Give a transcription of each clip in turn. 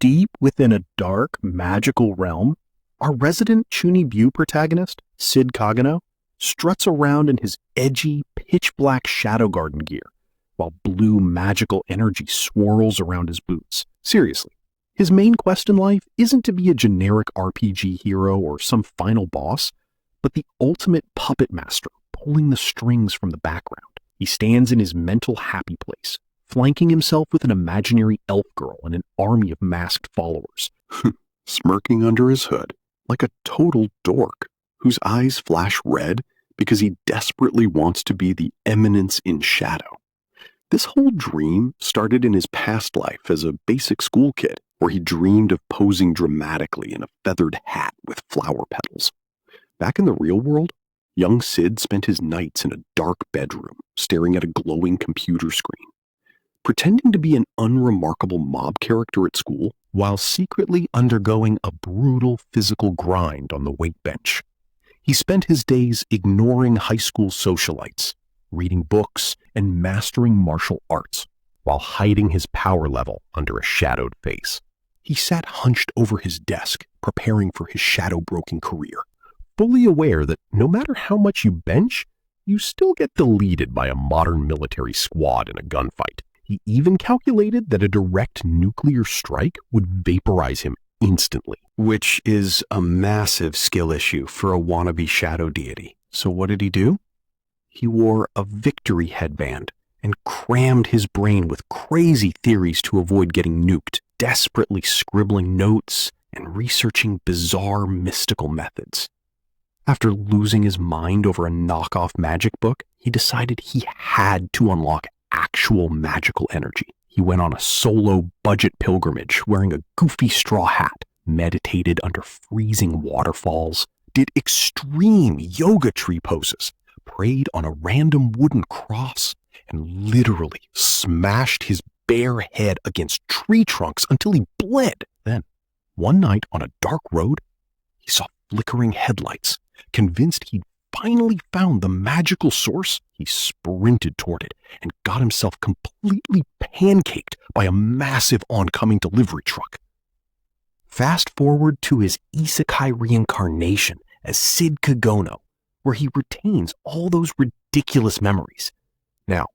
Deep within a dark, magical realm, our resident Chunibu protagonist, Cid Kagenou, struts around in his edgy, pitch-black Shadow Garden gear, while blue magical energy swirls around his boots. Seriously, his main quest in life isn't to be a generic RPG hero or some final boss, but the ultimate puppet master pulling the strings from the background. He stands in his mental happy place, flanking himself with an imaginary elf girl and an army of masked followers. Smirking under his hood, like a total dork, whose eyes flash red because he desperately wants to be the Eminence in shadow. This whole dream started in his past life as a basic school kid, where he dreamed of posing dramatically in a feathered hat with flower petals. Back in the real world, young Cid spent his nights in a dark bedroom, staring at a glowing computer screen, pretending to be an unremarkable mob character at school, while secretly undergoing a brutal physical grind on the weight bench. He spent his days ignoring high school socialites, reading books, and mastering martial arts, while hiding his power level under a shadowed face. He sat hunched over his desk, preparing for his shadow-broken career, fully aware that no matter how much you bench, you still get deleted by a modern military squad in a gunfight. He even calculated that a direct nuclear strike would vaporize him instantly. Which is a massive skill issue for a wannabe shadow deity. So what did he do? He wore a victory headband and crammed his brain with crazy theories to avoid getting nuked, desperately scribbling notes and researching bizarre mystical methods. After losing his mind over a knockoff magic book, he decided he had to unlock actual magical energy. He went on a solo budget pilgrimage wearing a goofy straw hat, meditated under freezing waterfalls, did extreme yoga tree poses, prayed on a random wooden cross, and literally smashed his bare head against tree trunks until he bled. Then, one night on a dark road, he saw flickering headlights. Convinced he'd finally found the magical source, he sprinted toward it and got himself completely pancaked by a massive oncoming delivery truck. Fast forward to his isekai reincarnation as Cid Kagenou, where he retains all those ridiculous memories. Now,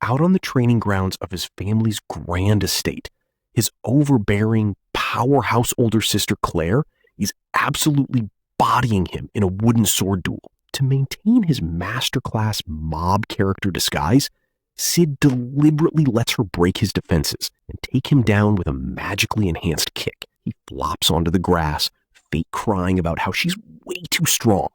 out on the training grounds of his family's grand estate, his overbearing, powerhouse older sister Claire is absolutely bodying him in a wooden sword duel. To maintain his masterclass mob character disguise, Cid deliberately lets her break his defenses and take him down with a magically enhanced kick. He flops onto the grass, fake crying about how she's way too strong,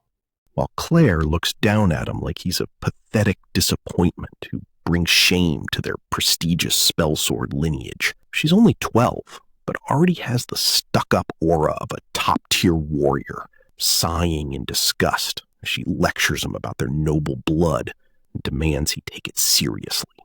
while Claire looks down at him like he's a pathetic disappointment who brings shame to their prestigious spellsword lineage. She's only 12, but already has the stuck-up aura of a top-tier warrior, sighing in disgust as she lectures him about their noble blood and demands he take it seriously.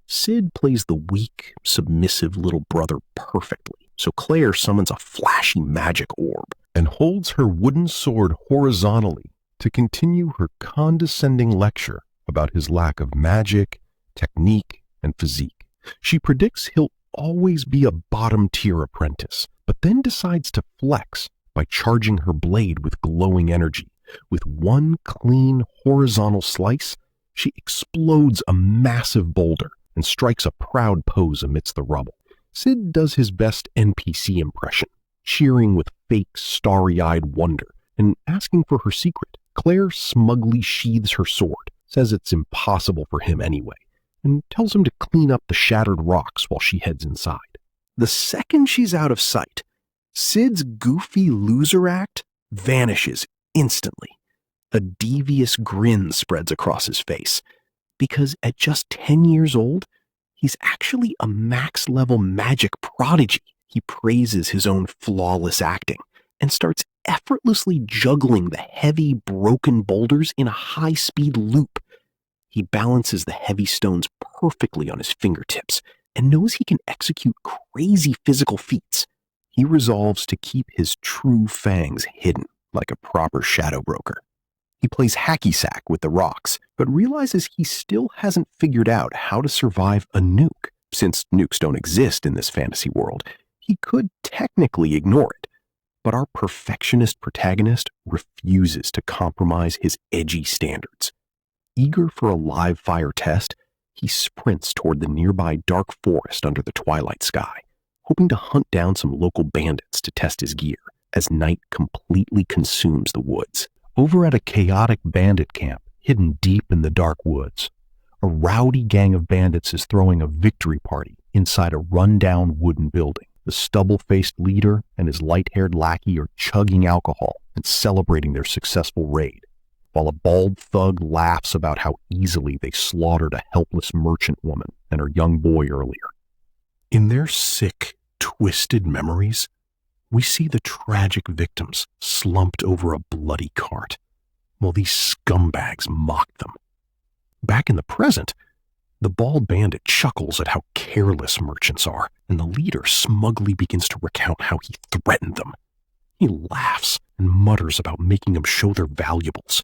Cid plays the weak, submissive little brother perfectly, so Claire summons a flashy magic orb and holds her wooden sword horizontally to continue her condescending lecture about his lack of magic, technique, and physique. She predicts he'll always be a bottom-tier apprentice, but then decides to flex by charging her blade with glowing energy. With one clean horizontal slice, she explodes a massive boulder and strikes a proud pose amidst the rubble. Cid does his best NPC impression, cheering with fake starry-eyed wonder and asking for her secret. Claire smugly sheathes her sword, says it's impossible for him anyway, and tells him to clean up the shattered rocks while she heads inside. The second she's out of sight, Cid's goofy loser act vanishes instantly. A devious grin spreads across his face, because at just 10 years old, he's actually a max-level magic prodigy. He praises his own flawless acting and starts effortlessly juggling the heavy, broken boulders in a high-speed loop. He balances the heavy stones perfectly on his fingertips and knows he can execute crazy physical feats. He resolves to keep his true fangs hidden like a proper shadow broker. He plays hacky-sack with the rocks, but realizes he still hasn't figured out how to survive a nuke. Since nukes don't exist in this fantasy world, he could technically ignore it, but our perfectionist protagonist refuses to compromise his edgy standards. Eager for a live fire test, he sprints toward the nearby dark forest under the twilight sky, hoping to hunt down some local bandits to test his gear as night completely consumes the woods. Over at a chaotic bandit camp hidden deep in the dark woods, a rowdy gang of bandits is throwing a victory party inside a run-down wooden building. The stubble-faced leader and his light-haired lackey are chugging alcohol and celebrating their successful raid, while a bald thug laughs about how easily they slaughtered a helpless merchant woman and her young boy earlier. In their sick, twisted memories, we see the tragic victims slumped over a bloody cart, while these scumbags mock them. Back in the present, the bald bandit chuckles at how careless merchants are, and the leader smugly begins to recount how he threatened them. He laughs and mutters about making them show their valuables.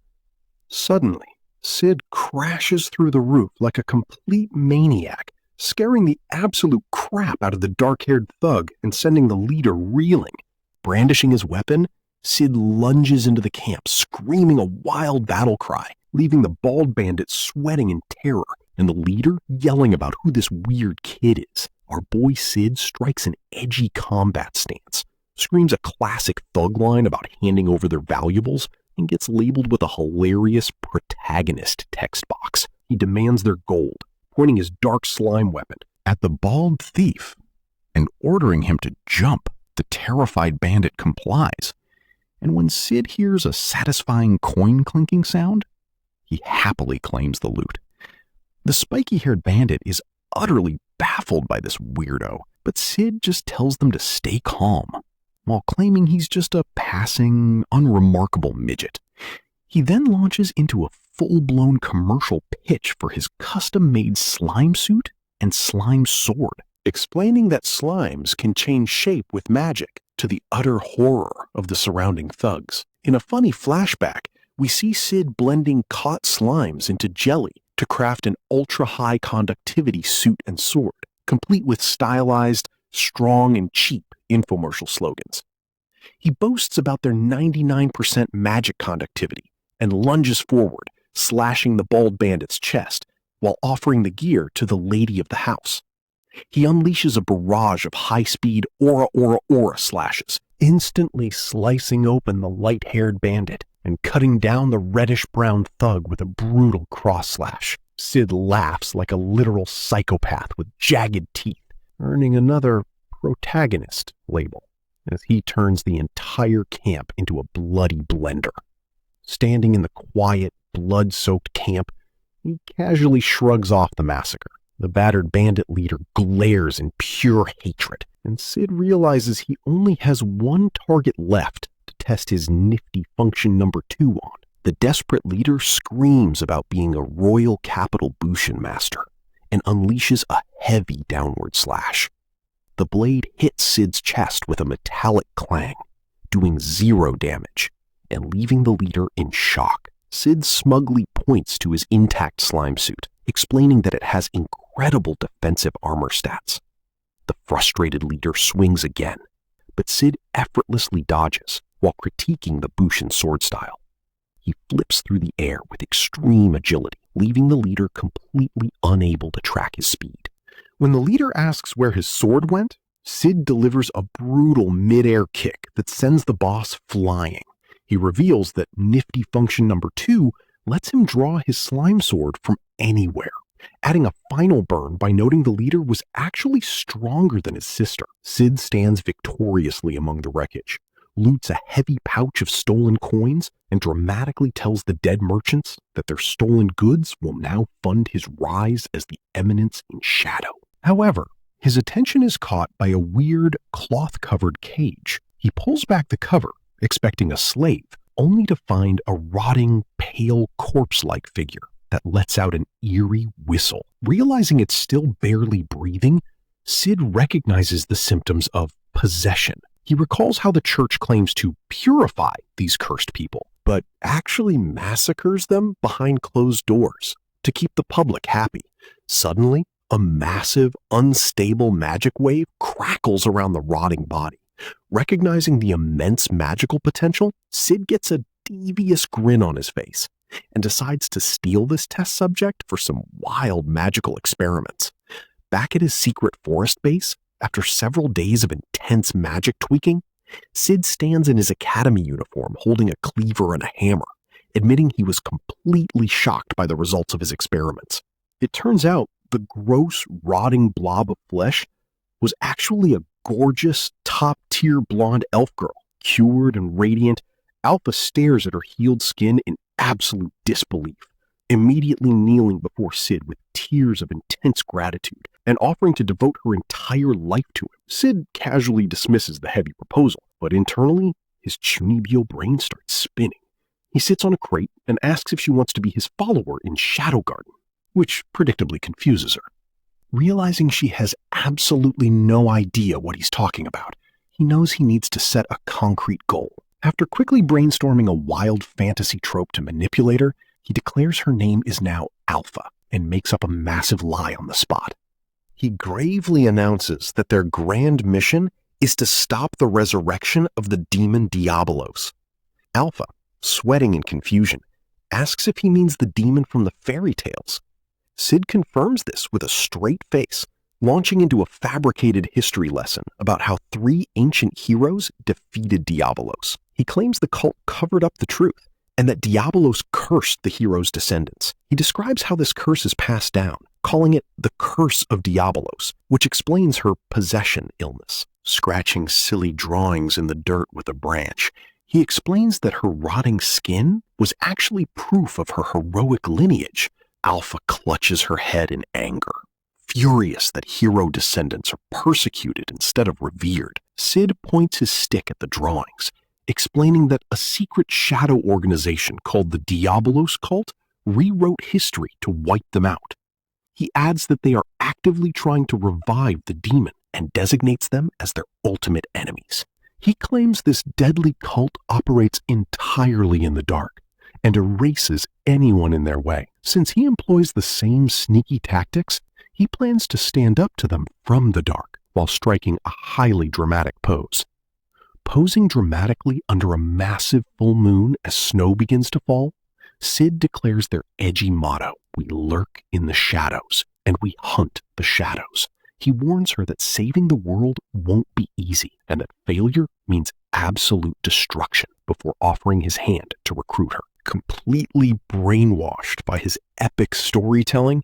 Suddenly, Cid crashes through the roof like a complete maniac, scaring the absolute crap out of the dark-haired thug and sending the leader reeling. Brandishing his weapon, Cid lunges into the camp, screaming a wild battle cry, leaving the bald bandit sweating in terror and the leader yelling about who this weird kid is. Our boy Cid strikes an edgy combat stance, screams a classic thug line about handing over their valuables, and gets labeled with a hilarious protagonist text box. He demands their gold, pointing his dark slime weapon At the bald thief and ordering him to jump. The terrified bandit complies, and when Cid hears a satisfying coin-clinking sound, he happily claims the loot. The spiky-haired bandit is utterly baffled by this weirdo, but Cid just tells them to stay calm, while claiming he's just a passing, unremarkable midget. He then launches into a full-blown commercial pitch for his custom-made slime suit and slime sword, explaining that slimes can change shape with magic, to the utter horror of the surrounding thugs. In a funny flashback, we see Cid blending caught slimes into jelly to craft an ultra-high conductivity suit and sword, complete with stylized, strong and cheap infomercial slogans. He boasts about their 99% magic conductivity and lunges forward, slashing the bald bandit's chest while offering the gear to the lady of the house. He unleashes a barrage of high-speed aura slashes, instantly slicing open the light-haired bandit and cutting down the reddish-brown thug with a brutal cross-slash. Cid laughs like a literal psychopath with jagged teeth, earning another protagonist label as he turns the entire camp into a bloody blender. Standing in the quiet, blood-soaked camp, he casually shrugs off the massacre. The battered bandit leader glares in pure hatred, and Cid realizes he only has one target left to test his nifty function number 2 on. The desperate leader screams about being a royal capital Bushin master and unleashes a heavy downward slash. The blade hits Cid's chest with a metallic clang, doing 0 damage and leaving the leader in shock. Cid smugly points to his intact slime suit, explaining that it has incredible defensive armor stats. The frustrated leader swings again, but Cid effortlessly dodges while critiquing the Bushin sword style. He flips through the air with extreme agility, leaving the leader completely unable to track his speed. When the leader asks where his sword went, Cid delivers a brutal mid-air kick that sends the boss flying. He reveals that nifty function number 2 lets him draw his slime sword from anywhere, adding a final burn by noting the leader was actually stronger than his sister. Cid stands victoriously among the wreckage, loots a heavy pouch of stolen coins, and dramatically tells the dead merchants that their stolen goods will now fund his rise as the Eminence in shadow. However, his attention is caught by a weird, cloth-covered cage. He pulls back the cover, expecting a slave, only to find a rotting, pale, corpse-like figure that lets out an eerie whistle. Realizing it's still barely breathing, Cid recognizes the symptoms of possession. He recalls how the church claims to purify these cursed people, but actually massacres them behind closed doors to keep the public happy. Suddenly, a massive, unstable magic wave crackles around the rotting body, Recognizing the immense magical potential, Cid gets a devious grin on his face and decides to steal this test subject for some wild magical experiments. Back at his secret forest base, after several days of intense magic tweaking, Cid stands in his academy uniform holding a cleaver and a hammer, admitting he was completely shocked by the results of his experiments. It turns out the gross, rotting blob of flesh was actually a gorgeous, top-tier blonde elf girl. Cured and radiant, Alpha stares at her healed skin in absolute disbelief, immediately kneeling before Cid with tears of intense gratitude and offering to devote her entire life to him. Cid casually dismisses the heavy proposal, but internally, his Chunibyo brain starts spinning. He sits on a crate and asks if she wants to be his follower in Shadow Garden, which predictably confuses her. Realizing she has absolutely no idea what he's talking about, he knows he needs to set a concrete goal. After quickly brainstorming a wild fantasy trope to manipulate her, he declares her name is now Alpha and makes up a massive lie on the spot. He gravely announces that their grand mission is to stop the resurrection of the demon Diabolos. Alpha, sweating in confusion, asks if he means the demon from the fairy tales. Cid confirms this with a straight face, launching into a fabricated history lesson about how 3 ancient heroes defeated Diabolos. He claims the cult covered up the truth and that Diabolos cursed the heroes' descendants. He describes how this curse is passed down, calling it the Curse of Diabolos, which explains her possession illness. Scratching silly drawings in the dirt with a branch, he explains that her rotting skin was actually proof of her heroic lineage. Alpha clutches her head in anger, furious that hero descendants are persecuted instead of revered. Cid points his stick at the drawings, explaining that a secret shadow organization called the Diabolos cult rewrote history to wipe them out. He adds that they are actively trying to revive the demon and designates them as their ultimate enemies. He claims this deadly cult operates entirely in the dark and erases anyone in their way. Since he employs the same sneaky tactics, he plans to stand up to them from the dark while striking a highly dramatic pose. Posing dramatically under a massive full moon as snow begins to fall, Cid declares their edgy motto, "We lurk in the shadows, and we hunt the shadows." He warns her that saving the world won't be easy, and that failure means absolute destruction, before offering his hand to recruit her. Completely brainwashed by his epic storytelling,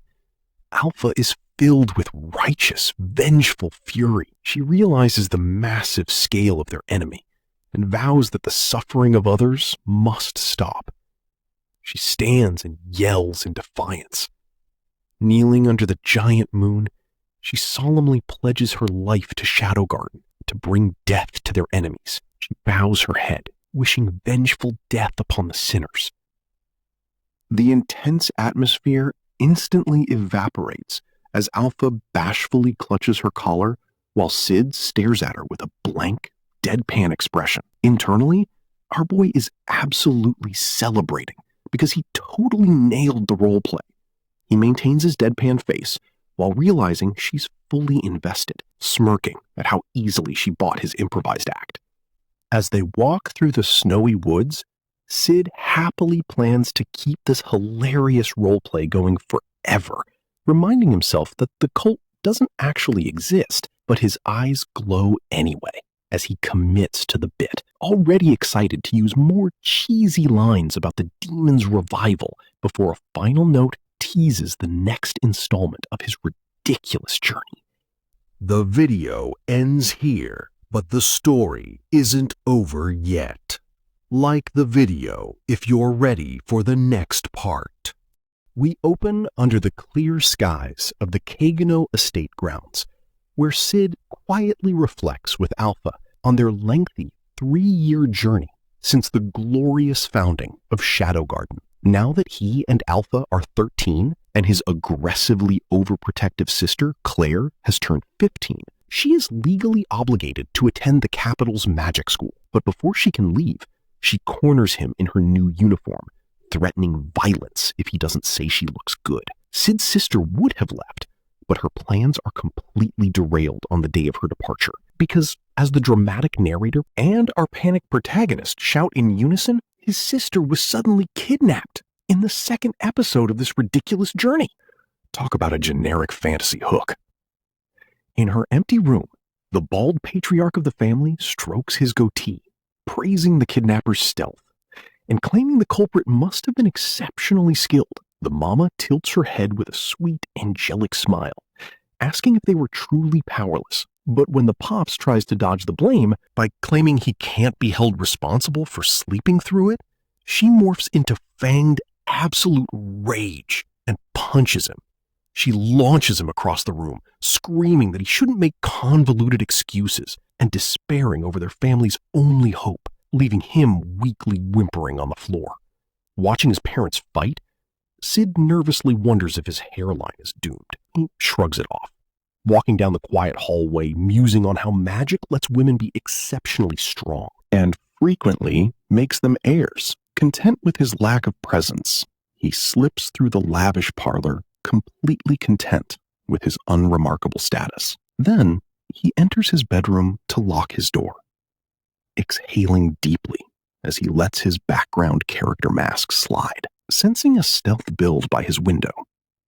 Alpha is filled with righteous, vengeful fury. She realizes the massive scale of their enemy and vows that the suffering of others must stop. She stands and yells in defiance. Kneeling under the giant moon, she solemnly pledges her life to Shadow Garden to bring death to their enemies. She bows her head, wishing vengeful death upon the sinners. The intense atmosphere instantly evaporates as Alpha bashfully clutches her collar while Cid stares at her with a blank, deadpan expression. Internally, our boy is absolutely celebrating because he totally nailed the role play. He maintains his deadpan face while realizing she's fully invested, smirking at how easily she bought his improvised act. As they walk through the snowy woods, Cid happily plans to keep this hilarious roleplay going forever, reminding himself that the cult doesn't actually exist, but his eyes glow anyway as he commits to the bit, already excited to use more cheesy lines about the demon's revival before a final note teases the next installment of his ridiculous journey. The video ends here, but the story isn't over yet. Like the video if you're ready for the next part. We open under the clear skies of the Kagenou estate grounds, where Cid quietly reflects with Alpha on their lengthy 3-year journey since the glorious founding of Shadow Garden. Now that he and Alpha are 13 and his aggressively overprotective sister, Claire, has turned 15, she is legally obligated to attend the capital's magic school. But before she can leave, she corners him in her new uniform, threatening violence if he doesn't say she looks good. Cid's sister would have left, But her plans are completely derailed on the day of her departure, because as the dramatic narrator and our panicked protagonist shout in unison, his sister was suddenly kidnapped in the second episode of this ridiculous journey. Talk about a generic fantasy hook. In her empty room, the bald patriarch of the family strokes his goatee, praising the kidnapper's stealth, and claiming the culprit must have been exceptionally skilled. The mama tilts her head with a sweet, angelic smile, asking if they were truly powerless. But when the pops tries to dodge the blame by claiming he can't be held responsible for sleeping through it, she morphs into fanged absolute rage and punches him. She launches him across the room, screaming that he shouldn't make convoluted excuses and despairing over their family's only hope, leaving him weakly whimpering on the floor. Watching his parents fight, Cid nervously wonders if his hairline is doomed. He shrugs it off, walking down the quiet hallway, musing on how magic lets women be exceptionally strong and frequently makes them heirs. Content with his lack of presence, he slips through the lavish parlor, completely content with his unremarkable status. Then he enters his bedroom to lock his door, exhaling deeply as he lets his background character mask slide. Sensing a stealth build by his window,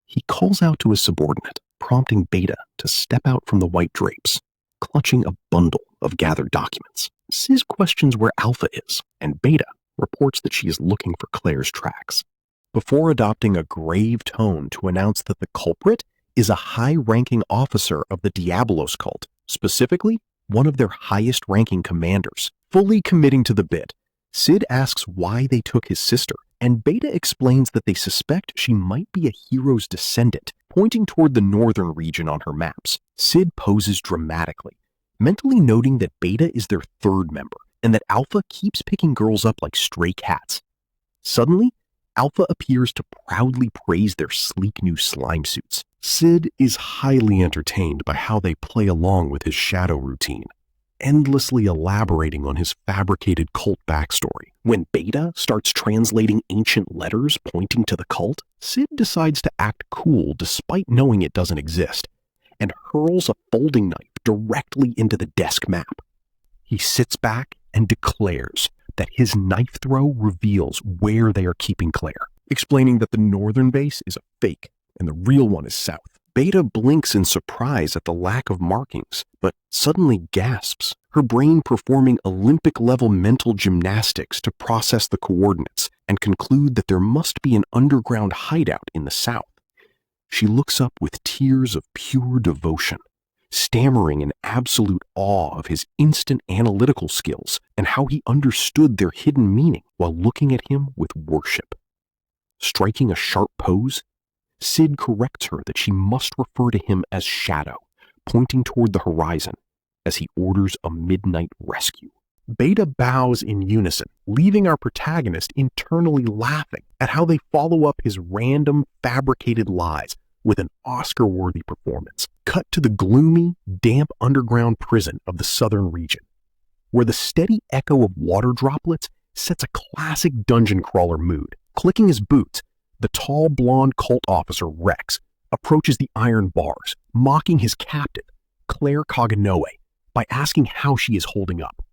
he calls out to his subordinate, prompting Beta to step out from the white drapes, clutching a bundle of gathered documents. Cid questions where Alpha is, and Beta reports that she is looking for Claire's tracks, before adopting a grave tone to announce that the culprit is a high-ranking officer of the Diabolos cult, specifically one of their highest-ranking commanders. Fully committing to the bit, Cid asks why they took his sister, and Beta explains that they suspect she might be a hero's descendant, pointing toward the northern region on her maps. Cid poses dramatically, mentally noting that Beta is their third member, and that Alpha keeps picking girls up like stray cats. Suddenly, Alpha appears to proudly praise their sleek new slime suits. Cid is highly entertained by how they play along with his shadow routine, endlessly elaborating on his fabricated cult backstory. When Beta starts translating ancient letters pointing to the cult, Cid decides to act cool despite knowing it doesn't exist, and hurls a folding knife directly into the desk map. He sits back and declares that his knife throw reveals where they are keeping Claire, explaining that the northern base is a fake and the real one is south. Beta blinks in surprise at the lack of markings, but suddenly gasps, her brain performing Olympic-level mental gymnastics to process the coordinates and conclude that there must be an underground hideout in the south. She looks up with tears of pure devotion, stammering in absolute awe of his instant analytical skills and how he understood their hidden meaning while looking at him with worship. Striking a sharp pose, Cid corrects her that she must refer to him as Shadow, pointing toward the horizon as he orders a midnight rescue. Beta bows in unison, leaving our protagonist internally laughing at how they follow up his random, fabricated lies with an Oscar-worthy performance. Cut to the gloomy, damp underground prison of the southern region, where the steady echo of water droplets sets a classic dungeon crawler mood. Clicking his boots, the tall, blonde cult officer Rex approaches the iron bars, mocking his captain, Cid Kagenou, by asking how she is holding up.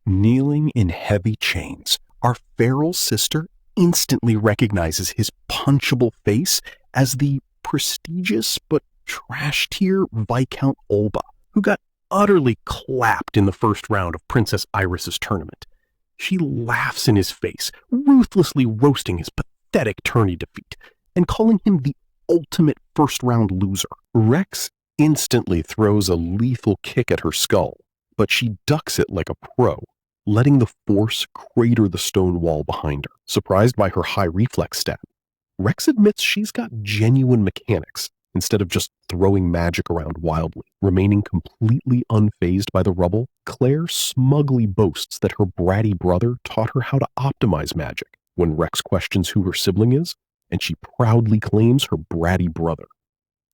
Kneeling in heavy chains, our feral sister instantly recognizes his punchable face as the prestigious but trash-tier Viscount Olba, who got utterly clapped in the first round of Princess Iris's tournament. She laughs in his face, ruthlessly roasting his pathetic tourney defeat and calling him the ultimate first-round loser. Rex instantly throws a lethal kick at her skull, but she ducks it like a pro, letting the force crater the stone wall behind her. Surprised by her high reflex stat, Rex admits she's got genuine mechanics instead of just throwing magic around wildly. Remaining completely unfazed by the rubble, Claire smugly boasts that her bratty brother taught her how to optimize magic when Rex questions who her sibling is, and she proudly claims her bratty brother.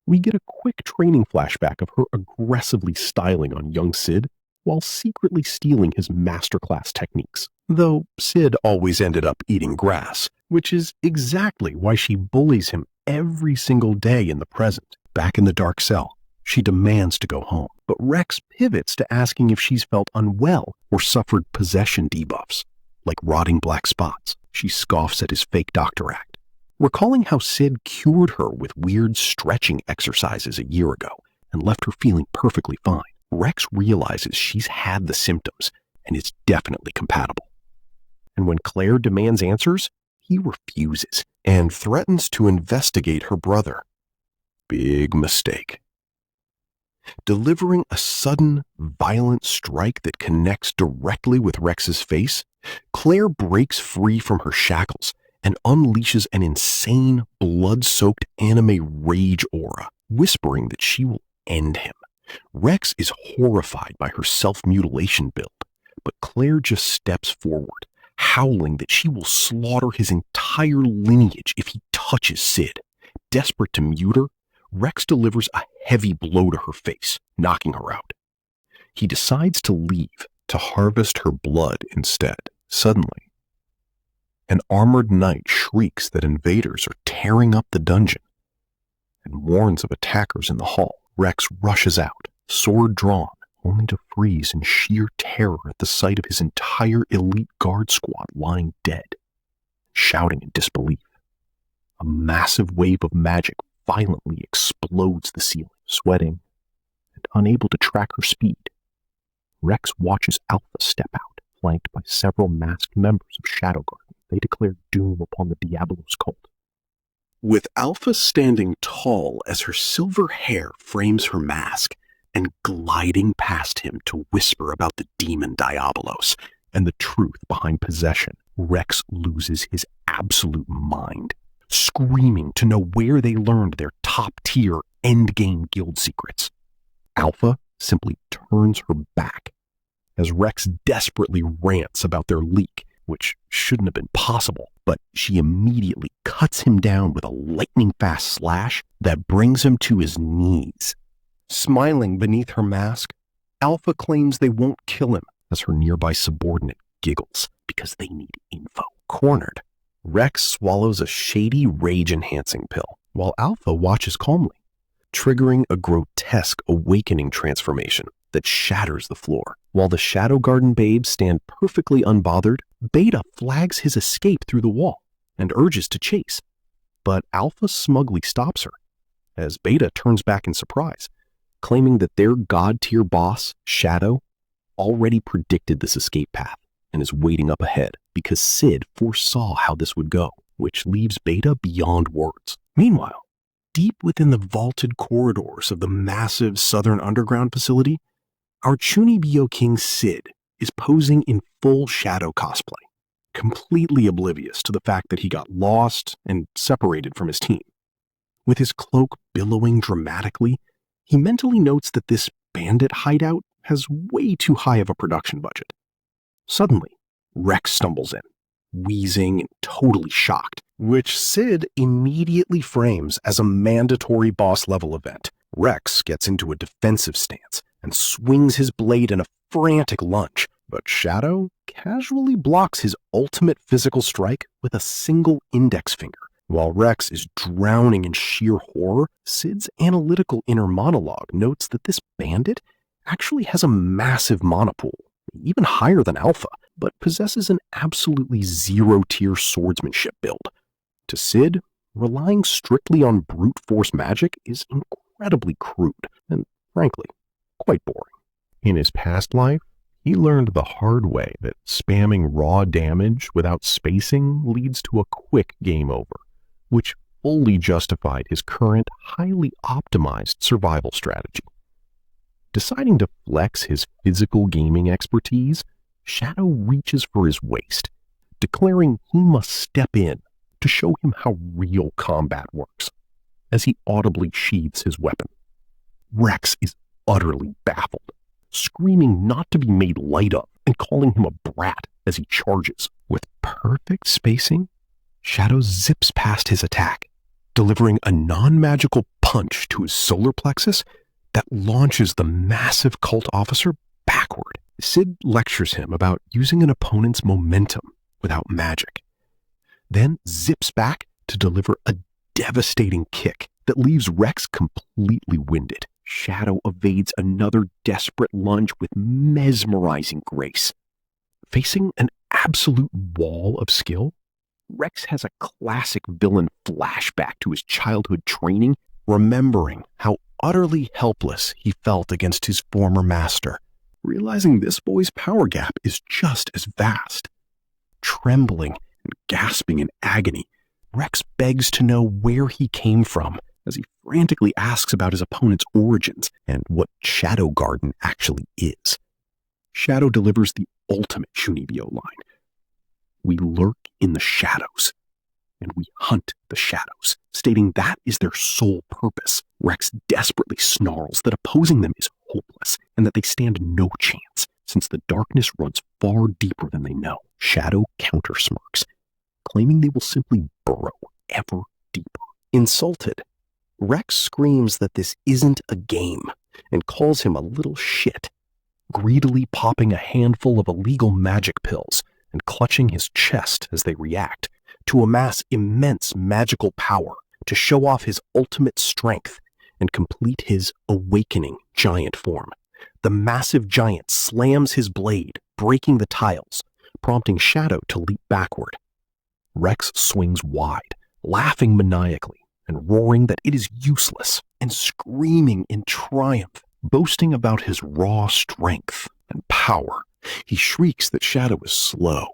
We get a quick training flashback of her aggressively styling on young Cid while secretly stealing his masterclass techniques. Though Cid always ended up eating grass, which is exactly why she bullies him every single day in the present. Back in the dark cell, she demands to go home, but Rex pivots to asking if she's felt unwell or suffered possession debuffs, like rotting black spots. She scoffs at his fake doctor act, recalling how Cid cured her with weird stretching exercises a year ago and left her feeling perfectly fine. Rex realizes she's had the symptoms and is definitely compatible. And when Claire demands answers, he refuses and threatens to investigate her brother. Big mistake. Delivering a sudden, violent strike that connects directly with Rex's face, Claire breaks free from her shackles and unleashes an insane, blood-soaked anime rage aura, whispering that she will end him. Rex is horrified by her self-mutilation build, but Claire just steps forward, howling that she will slaughter his entire lineage if he touches Cid. Desperate to mute her, Rex delivers a heavy blow to her face, knocking her out. He decides to leave to harvest her blood instead. Suddenly, an armored knight shrieks that invaders are tearing up the dungeon and warns of attackers in the hall. Rex rushes out, sword drawn, only to freeze in sheer terror at the sight of his entire elite guard squad lying dead, shouting in disbelief. A massive wave of magic violently explodes the ceiling. Sweating and unable to track her speed, Rex watches Alpha step out, flanked by several masked members of Shadow Garden. They declare doom upon the Diabolos cult. With Alpha standing tall as her silver hair frames her mask and gliding past him to whisper about the demon Diabolos and the truth behind possession, Rex loses his absolute mind, screaming to know where they learned their top-tier endgame guild secrets. Alpha simply turns her back as Rex desperately rants about their leak, which shouldn't have been possible, but she immediately cuts him down with a lightning-fast slash that brings him to his knees. Smiling beneath her mask, Alpha claims they won't kill him as her nearby subordinate giggles because they need info. Cornered, Rex swallows a shady rage-enhancing pill, while Alpha watches calmly, triggering a grotesque awakening transformation that shatters the floor. While the Shadow Garden babes stand perfectly unbothered, Beta flags his escape through the wall and urges to chase, but Alpha smugly stops her, as Beta turns back in surprise, claiming that their god-tier boss, Shadow, already predicted this escape path and is waiting up ahead because Cid foresaw how this would go, which leaves Beta beyond words. Meanwhile, deep within the vaulted corridors of the massive Southern Underground facility, our Chunibyo King Cid is posing in full Shadow cosplay, completely oblivious to the fact that he got lost and separated from his team. With his cloak billowing dramatically, he mentally notes that this bandit hideout has way too high of a production budget. Suddenly, Rex stumbles in, wheezing and totally shocked, which Cid immediately frames as a mandatory boss-level event. Rex gets into a defensive stance and swings his blade in a frantic lunge, but Shadow casually blocks his ultimate physical strike with a single index finger. While Rex is drowning in sheer horror, Cid's analytical inner monologue notes that this bandit actually has a massive mana pool, even higher than Alpha, but possesses an absolutely zero-tier swordsmanship build. To Cid, relying strictly on brute force magic is incredibly crude and, frankly, quite boring. In his past life, he learned the hard way that spamming raw damage without spacing leads to a quick game over, which fully justified his current highly optimized survival strategy. Deciding to flex his physical gaming expertise, Shadow reaches for his waist, declaring he must step in to show him how real combat works, as he audibly sheathes his weapon. Rex is utterly baffled, screaming not to be made light of and calling him a brat as he charges. With perfect spacing, Shadow zips past his attack, delivering a non-magical punch to his solar plexus that launches the massive cult officer backward. Cid lectures him about using an opponent's momentum without magic, then zips back to deliver a devastating kick that leaves Rex completely winded. Shadow evades another desperate lunge with mesmerizing grace. Facing an absolute wall of skill, Rex has a classic villain flashback to his childhood training, remembering how utterly helpless he felt against his former master, realizing this boy's power gap is just as vast. Trembling and gasping in agony, Rex begs to know where he came from as he frantically asks about his opponent's origins and what Shadow Garden actually is. Shadow delivers the ultimate Chunibyo line. We lurk in the shadows, and we hunt the shadows, stating that is their sole purpose. Rex desperately snarls that opposing them is hopeless and that they stand no chance, since the darkness runs far deeper than they know. Shadow countersmirks, claiming they will simply burrow ever deeper. Insulted, Rex screams that this isn't a game and calls him a little shit, greedily popping a handful of illegal magic pills and clutching his chest as they react, to amass immense magical power to show off his ultimate strength and complete his awakening giant form. The massive giant slams his blade, breaking the tiles, prompting Shadow to leap backward. Rex swings wide, laughing maniacally and roaring that it is useless, and screaming in triumph, boasting about his raw strength and power. He shrieks that Shadow is slow,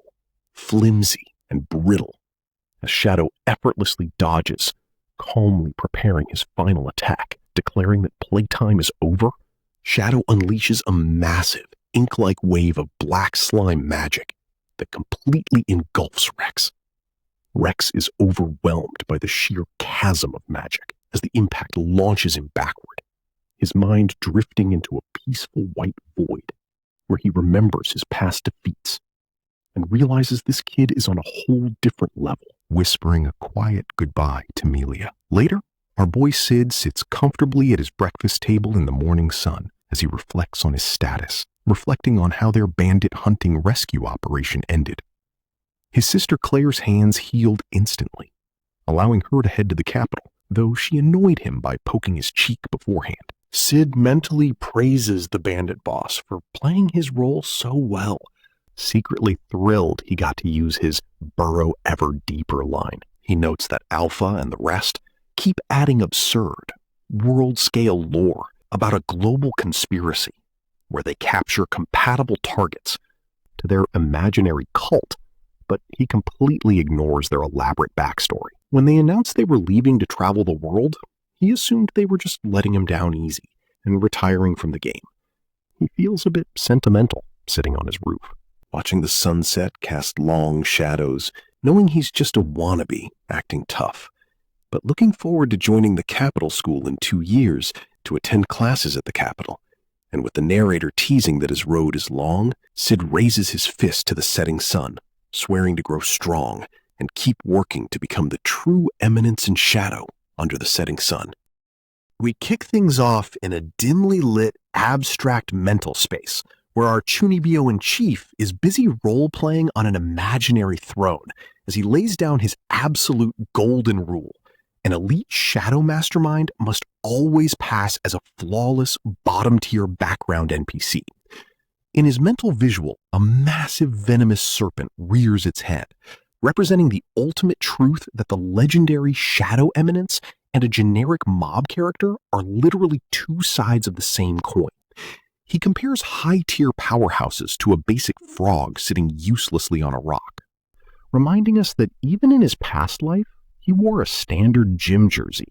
flimsy, and brittle, as Shadow effortlessly dodges, calmly preparing his final attack, declaring that playtime is over. Shadow unleashes a massive, ink-like wave of black slime magic that completely engulfs Rex. Rex is overwhelmed by the sheer chasm of magic as the impact launches him backward, his mind drifting into a peaceful white void where he remembers his past defeats and realizes this kid is on a whole different level, whispering a quiet goodbye to Melia. Later, our boy Cid sits comfortably at his breakfast table in the morning sun as he reflects on his status, reflecting on how their bandit hunting rescue operation ended. His sister Claire's hands healed instantly, allowing her to head to the capital, though she annoyed him by poking his cheek beforehand. Cid mentally praises the bandit boss for playing his role so well, secretly thrilled he got to use his burrow ever deeper line. He notes that Alpha and the rest keep adding absurd, world-scale lore about a global conspiracy where they capture compatible targets to their imaginary cult, but he completely ignores their elaborate backstory. When they announced they were leaving to travel the world, he assumed they were just letting him down easy and retiring from the game. He feels a bit sentimental sitting on his roof, watching the sunset cast long shadows, knowing he's just a wannabe acting tough, but looking forward to joining the Capital School in 2 years to attend classes at the Capital. And with the narrator teasing that his road is long, Cid raises his fist to the setting sun, swearing to grow strong and keep working to become the true Eminence in Shadow under the setting sun. We kick things off in a dimly lit, abstract mental space where our Chunibyo-in-Chief is busy role-playing on an imaginary throne as he lays down his absolute golden rule. An elite shadow mastermind must always pass as a flawless, bottom-tier background NPC. In his mental visual, a massive venomous serpent rears its head, representing the ultimate truth that the legendary Shadow Eminence and a generic mob character are literally two sides of the same coin. He compares high-tier powerhouses to a basic frog sitting uselessly on a rock, reminding us that even in his past life, he wore a standard gym jersey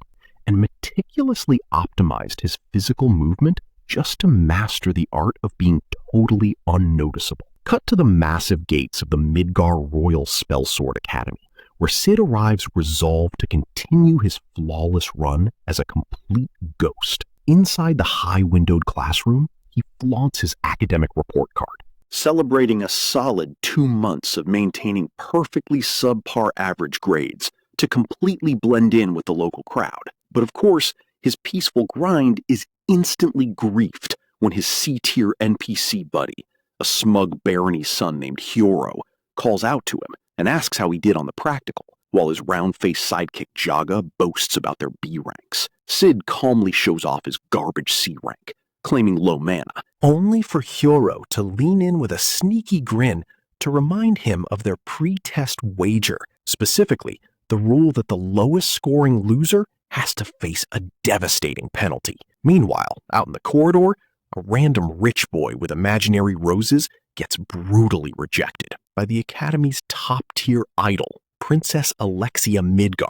and meticulously optimized his physical movement just to master the art of being totally unnoticeable. Cut to the massive gates of the Midgar Royal Spellsword Academy, where Cid arrives resolved to continue his flawless run as a complete ghost. Inside the high-windowed classroom, he flaunts his academic report card, celebrating a solid 2 months of maintaining perfectly subpar average grades to completely blend in with the local crowd. But of course, his peaceful grind is instantly griefed when his C-tier NPC buddy, a smug barony son named Hyoro, calls out to him and asks how he did on the practical. while his round-faced sidekick Jaga boasts about their B ranks. Cid calmly shows off his garbage C rank, claiming low mana, only for Hyoro to lean in with a sneaky grin to remind him of their pre-test wager, specifically the rule that the lowest scoring loser has to face a devastating penalty. Meanwhile, out in the corridor, a random rich boy with imaginary roses gets brutally rejected by the Academy's top-tier idol, Princess Alexia Midgar,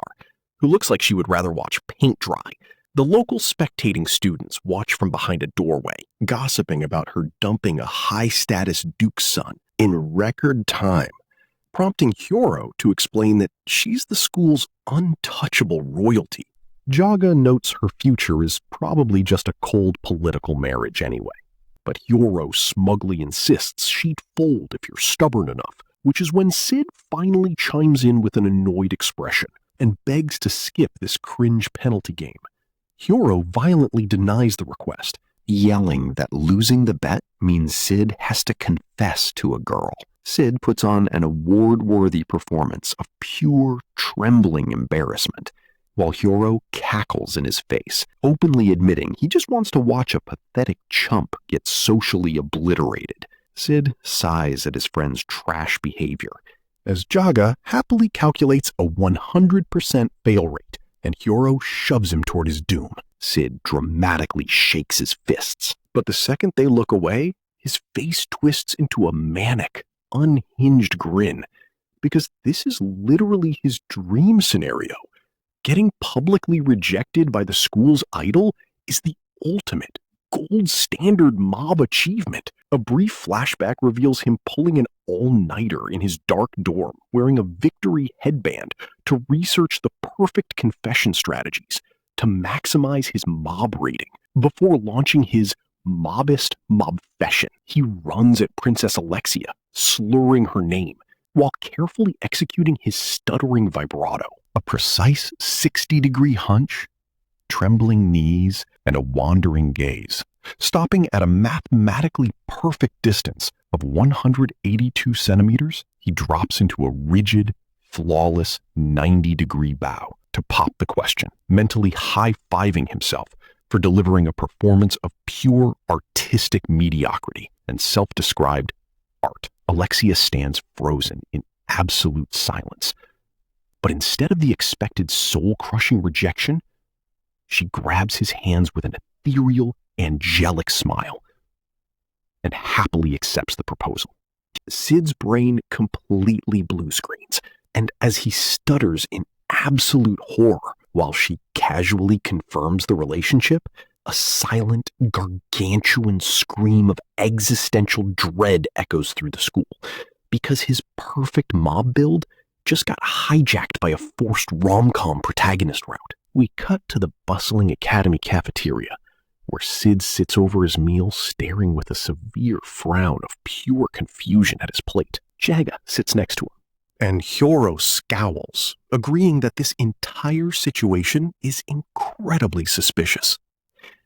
who looks like she would rather watch paint dry. The local spectating students watch from behind a doorway, gossiping about her dumping a high-status duke's son in record time, prompting Hyoro to explain that she's the school's untouchable royalty. Jaga notes her future is probably just a cold political marriage anyway, but Hyoro smugly insists she'd fold if you're stubborn enough, which is when Cid finally chimes in with an annoyed expression and begs to skip this cringe penalty game. Hyoro violently denies the request, yelling that losing the bet means Cid has to confess to a girl. Cid puts on an award-worthy performance of pure, trembling embarrassment, while Hyoro cackles in his face, openly admitting he just wants to watch a pathetic chump get socially obliterated. Cid sighs at his friend's trash behavior, as Jaga happily calculates a 100% fail rate, and Hyoro shoves him toward his doom. Cid dramatically shakes his fists, but the second they look away, his face twists into a manic, unhinged grin, because this is literally his dream scenario. Getting publicly rejected by the school's idol is the ultimate, gold standard mob achievement. A brief flashback reveals him pulling an all-nighter in his dark dorm, wearing a victory headband to research the perfect confession strategies to maximize his mob rating before launching his mobbist mobfession. He runs at Princess Alexia, slurring her name, while carefully executing his stuttering vibrato. A precise 60-degree hunch, trembling knees, and a wandering gaze. Stopping at a mathematically perfect distance of 182 centimeters, he drops into a rigid, flawless 90-degree bow to pop the question, mentally high-fiving himself for delivering a performance of pure artistic mediocrity and self-described art. Alexia stands frozen in absolute silence. But instead of the expected soul-crushing rejection, she grabs his hands with an ethereal, angelic smile and happily accepts the proposal. Cid's brain completely blue screens, and as he stutters in absolute horror while she casually confirms the relationship, a silent, gargantuan scream of existential dread echoes through the school, because his perfect mob build just got hijacked by a forced rom-com protagonist route. We cut to the bustling academy cafeteria, where Cid sits over his meal staring with a severe frown of pure confusion at his plate. Jaga sits next to him, and Hyoro scowls, agreeing that this entire situation is incredibly suspicious.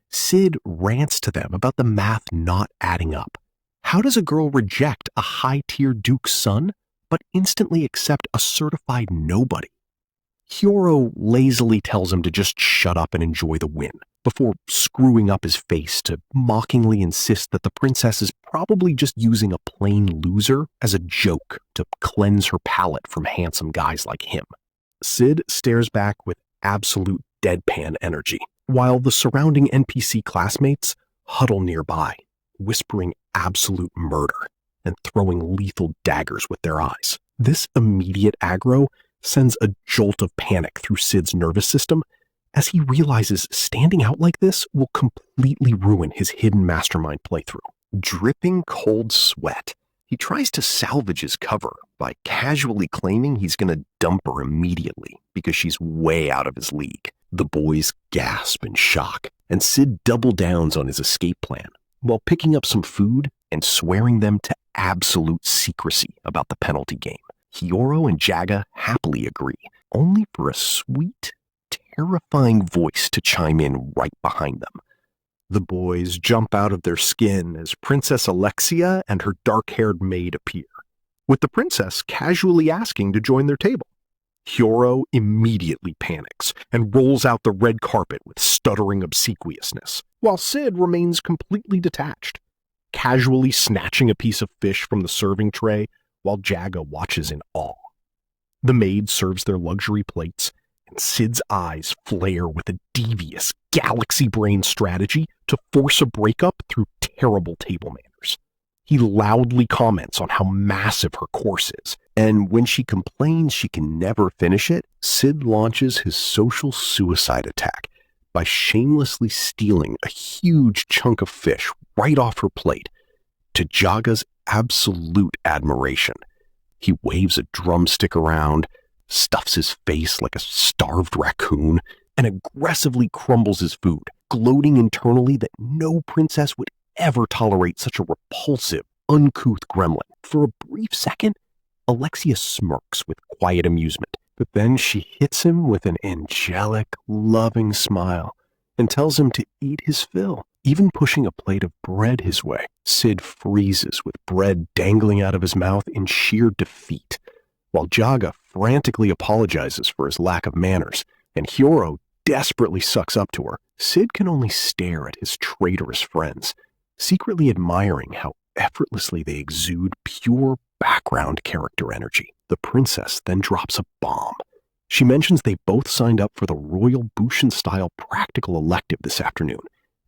Cid rants to them about the math not adding up. How does a girl reject a high-tier duke's son, but instantly accept a certified nobody? Hyoro lazily tells him to just shut up and enjoy the win, before screwing up his face to mockingly insist that the princess is probably just using a plain loser as a joke to cleanse her palate from handsome guys like him. Cid stares back with absolute deadpan energy, while the surrounding NPC classmates huddle nearby, whispering absolute murder and throwing lethal daggers with their eyes. This immediate aggro sends a jolt of panic through Cid's nervous system as he realizes standing out like this will completely ruin his hidden mastermind playthrough. Dripping cold sweat, he tries to salvage his cover by casually claiming he's going to dump her immediately because she's way out of his league. The boys gasp in shock, and Cid double downs on his escape plan while picking up some food and swearing them to absolute secrecy about the penalty game. Hyoro and Jaga happily agree, only for a sweet, terrifying voice to chime in right behind them. The boys jump out of their skin as Princess Alexia and her dark-haired maid appear, with the princess casually asking to join their table. Hyoro immediately panics and rolls out the red carpet with stuttering obsequiousness, while Cid remains completely detached, casually snatching a piece of fish from the serving tray while Jaga watches in awe. The maid serves their luxury plates, and Cid's eyes flare with a devious, galaxy-brain strategy to force a breakup through terrible table manners. He loudly comments on how massive her course is, and when she complains she can never finish it, Cid launches his social suicide attack by shamelessly stealing a huge chunk of fish right off her plate, to Jaga's absolute admiration. He waves a drumstick around, stuffs his face like a starved raccoon, and aggressively crumbles his food, gloating internally that no princess would ever tolerate such a repulsive, uncouth gremlin. For a brief second, Alexia smirks with quiet amusement, but then she hits him with an angelic, loving smile and tells him to eat his fill, even pushing a plate of bread his way. Cid freezes with bread dangling out of his mouth in sheer defeat, while Jaga frantically apologizes for his lack of manners, and Hyoro desperately sucks up to her. Cid can only stare at his traitorous friends, secretly admiring how effortlessly they exude pure background character energy. The princess then drops a bomb. She mentions they both signed up for the Royal Bushin-style practical elective this afternoon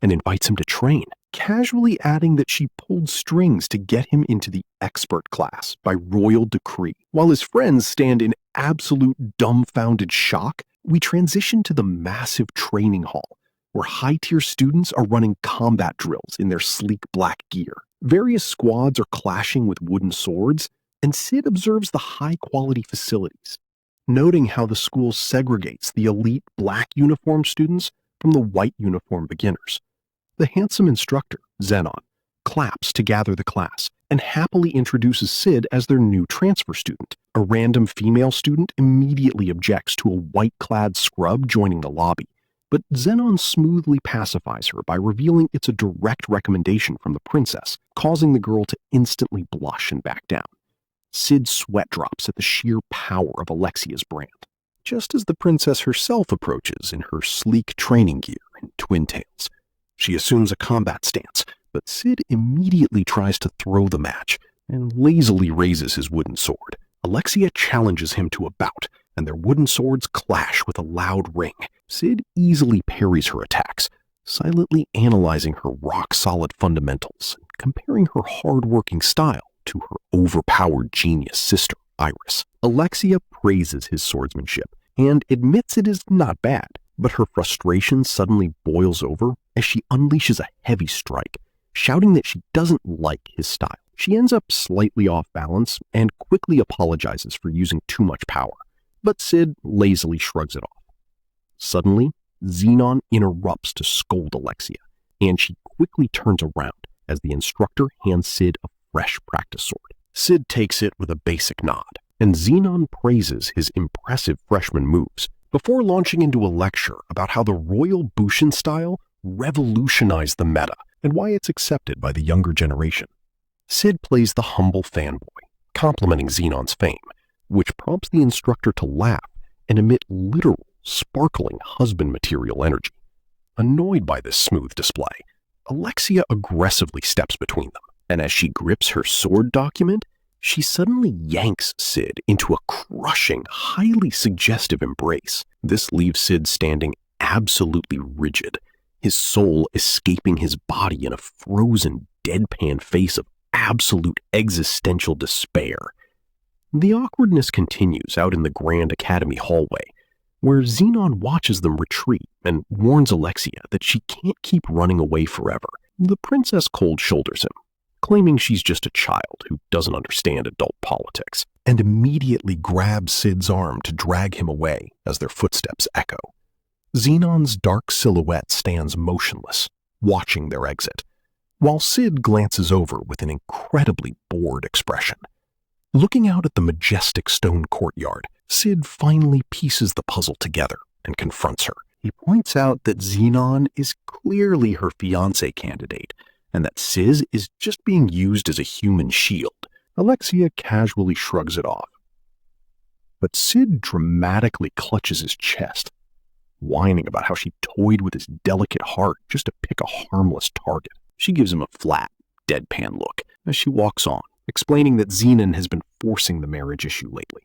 and invites him to train, casually adding that she pulled strings to get him into the expert class by royal decree. While his friends stand in absolute dumbfounded shock, we transition to the massive training hall, where high-tier students are running combat drills in their sleek black gear. Various squads are clashing with wooden swords, and Cid observes the high-quality facilities, noting how the school segregates the elite black uniform students from the white uniform beginners. The handsome instructor, Zenon, claps to gather the class and happily introduces Cid as their new transfer student. A random female student immediately objects to a white-clad scrub joining the lobby, but Zenon smoothly pacifies her by revealing it's a direct recommendation from the princess, causing the girl to instantly blush and back down. Cid sweat drops at the sheer power of Alexia's brand, just as the princess herself approaches in her sleek training gear and twin tails. She assumes a combat stance, but Cid immediately tries to throw the match and lazily raises his wooden sword. Alexia challenges him to a bout, and their wooden swords clash with a loud ring. Cid easily parries her attacks, silently analyzing her rock-solid fundamentals and comparing her hard-working style to her overpowered genius sister, Iris. Alexia praises his swordsmanship and admits it is not bad, but her frustration suddenly boils over as she unleashes a heavy strike, shouting that she doesn't like his style. She ends up slightly off balance and quickly apologizes for using too much power, but Cid lazily shrugs it off. Suddenly, Zenon interrupts to scold Alexia, and she quickly turns around as the instructor hands Cid a fresh practice sword. Cid takes it with a basic nod, and Zenon praises his impressive freshman moves before launching into a lecture about how the Royal Bushin style revolutionized the meta and why it's accepted by the younger generation. Cid plays the humble fanboy, complimenting Zenon's fame, which prompts the instructor to laugh and emit literal, sparkling husband material energy. Annoyed by this smooth display, Alexia aggressively steps between them, and as she grips her sword document, she suddenly yanks Cid into a crushing, highly suggestive embrace. This leaves Cid standing absolutely rigid, his soul escaping his body in a frozen, deadpan face of absolute existential despair. The awkwardness continues out in the Grand Academy hallway, where Zenon watches them retreat and warns Alexia that she can't keep running away forever. The princess cold shoulders him, claiming she's just a child who doesn't understand adult politics, and immediately grabs Cid's arm to drag him away as their footsteps echo. Zenon's dark silhouette stands motionless, watching their exit, while Cid glances over with an incredibly bored expression. Looking out at the majestic stone courtyard, Cid finally pieces the puzzle together and confronts her. He points out that Zenon is clearly her fiancé candidate, and that Cid is just being used as a human shield. Alexia casually shrugs it off. but Cid dramatically clutches his chest, whining about how she toyed with his delicate heart just to pick a harmless target. She gives him a flat, deadpan look as she walks on, explaining that Zenon has been forcing the marriage issue lately.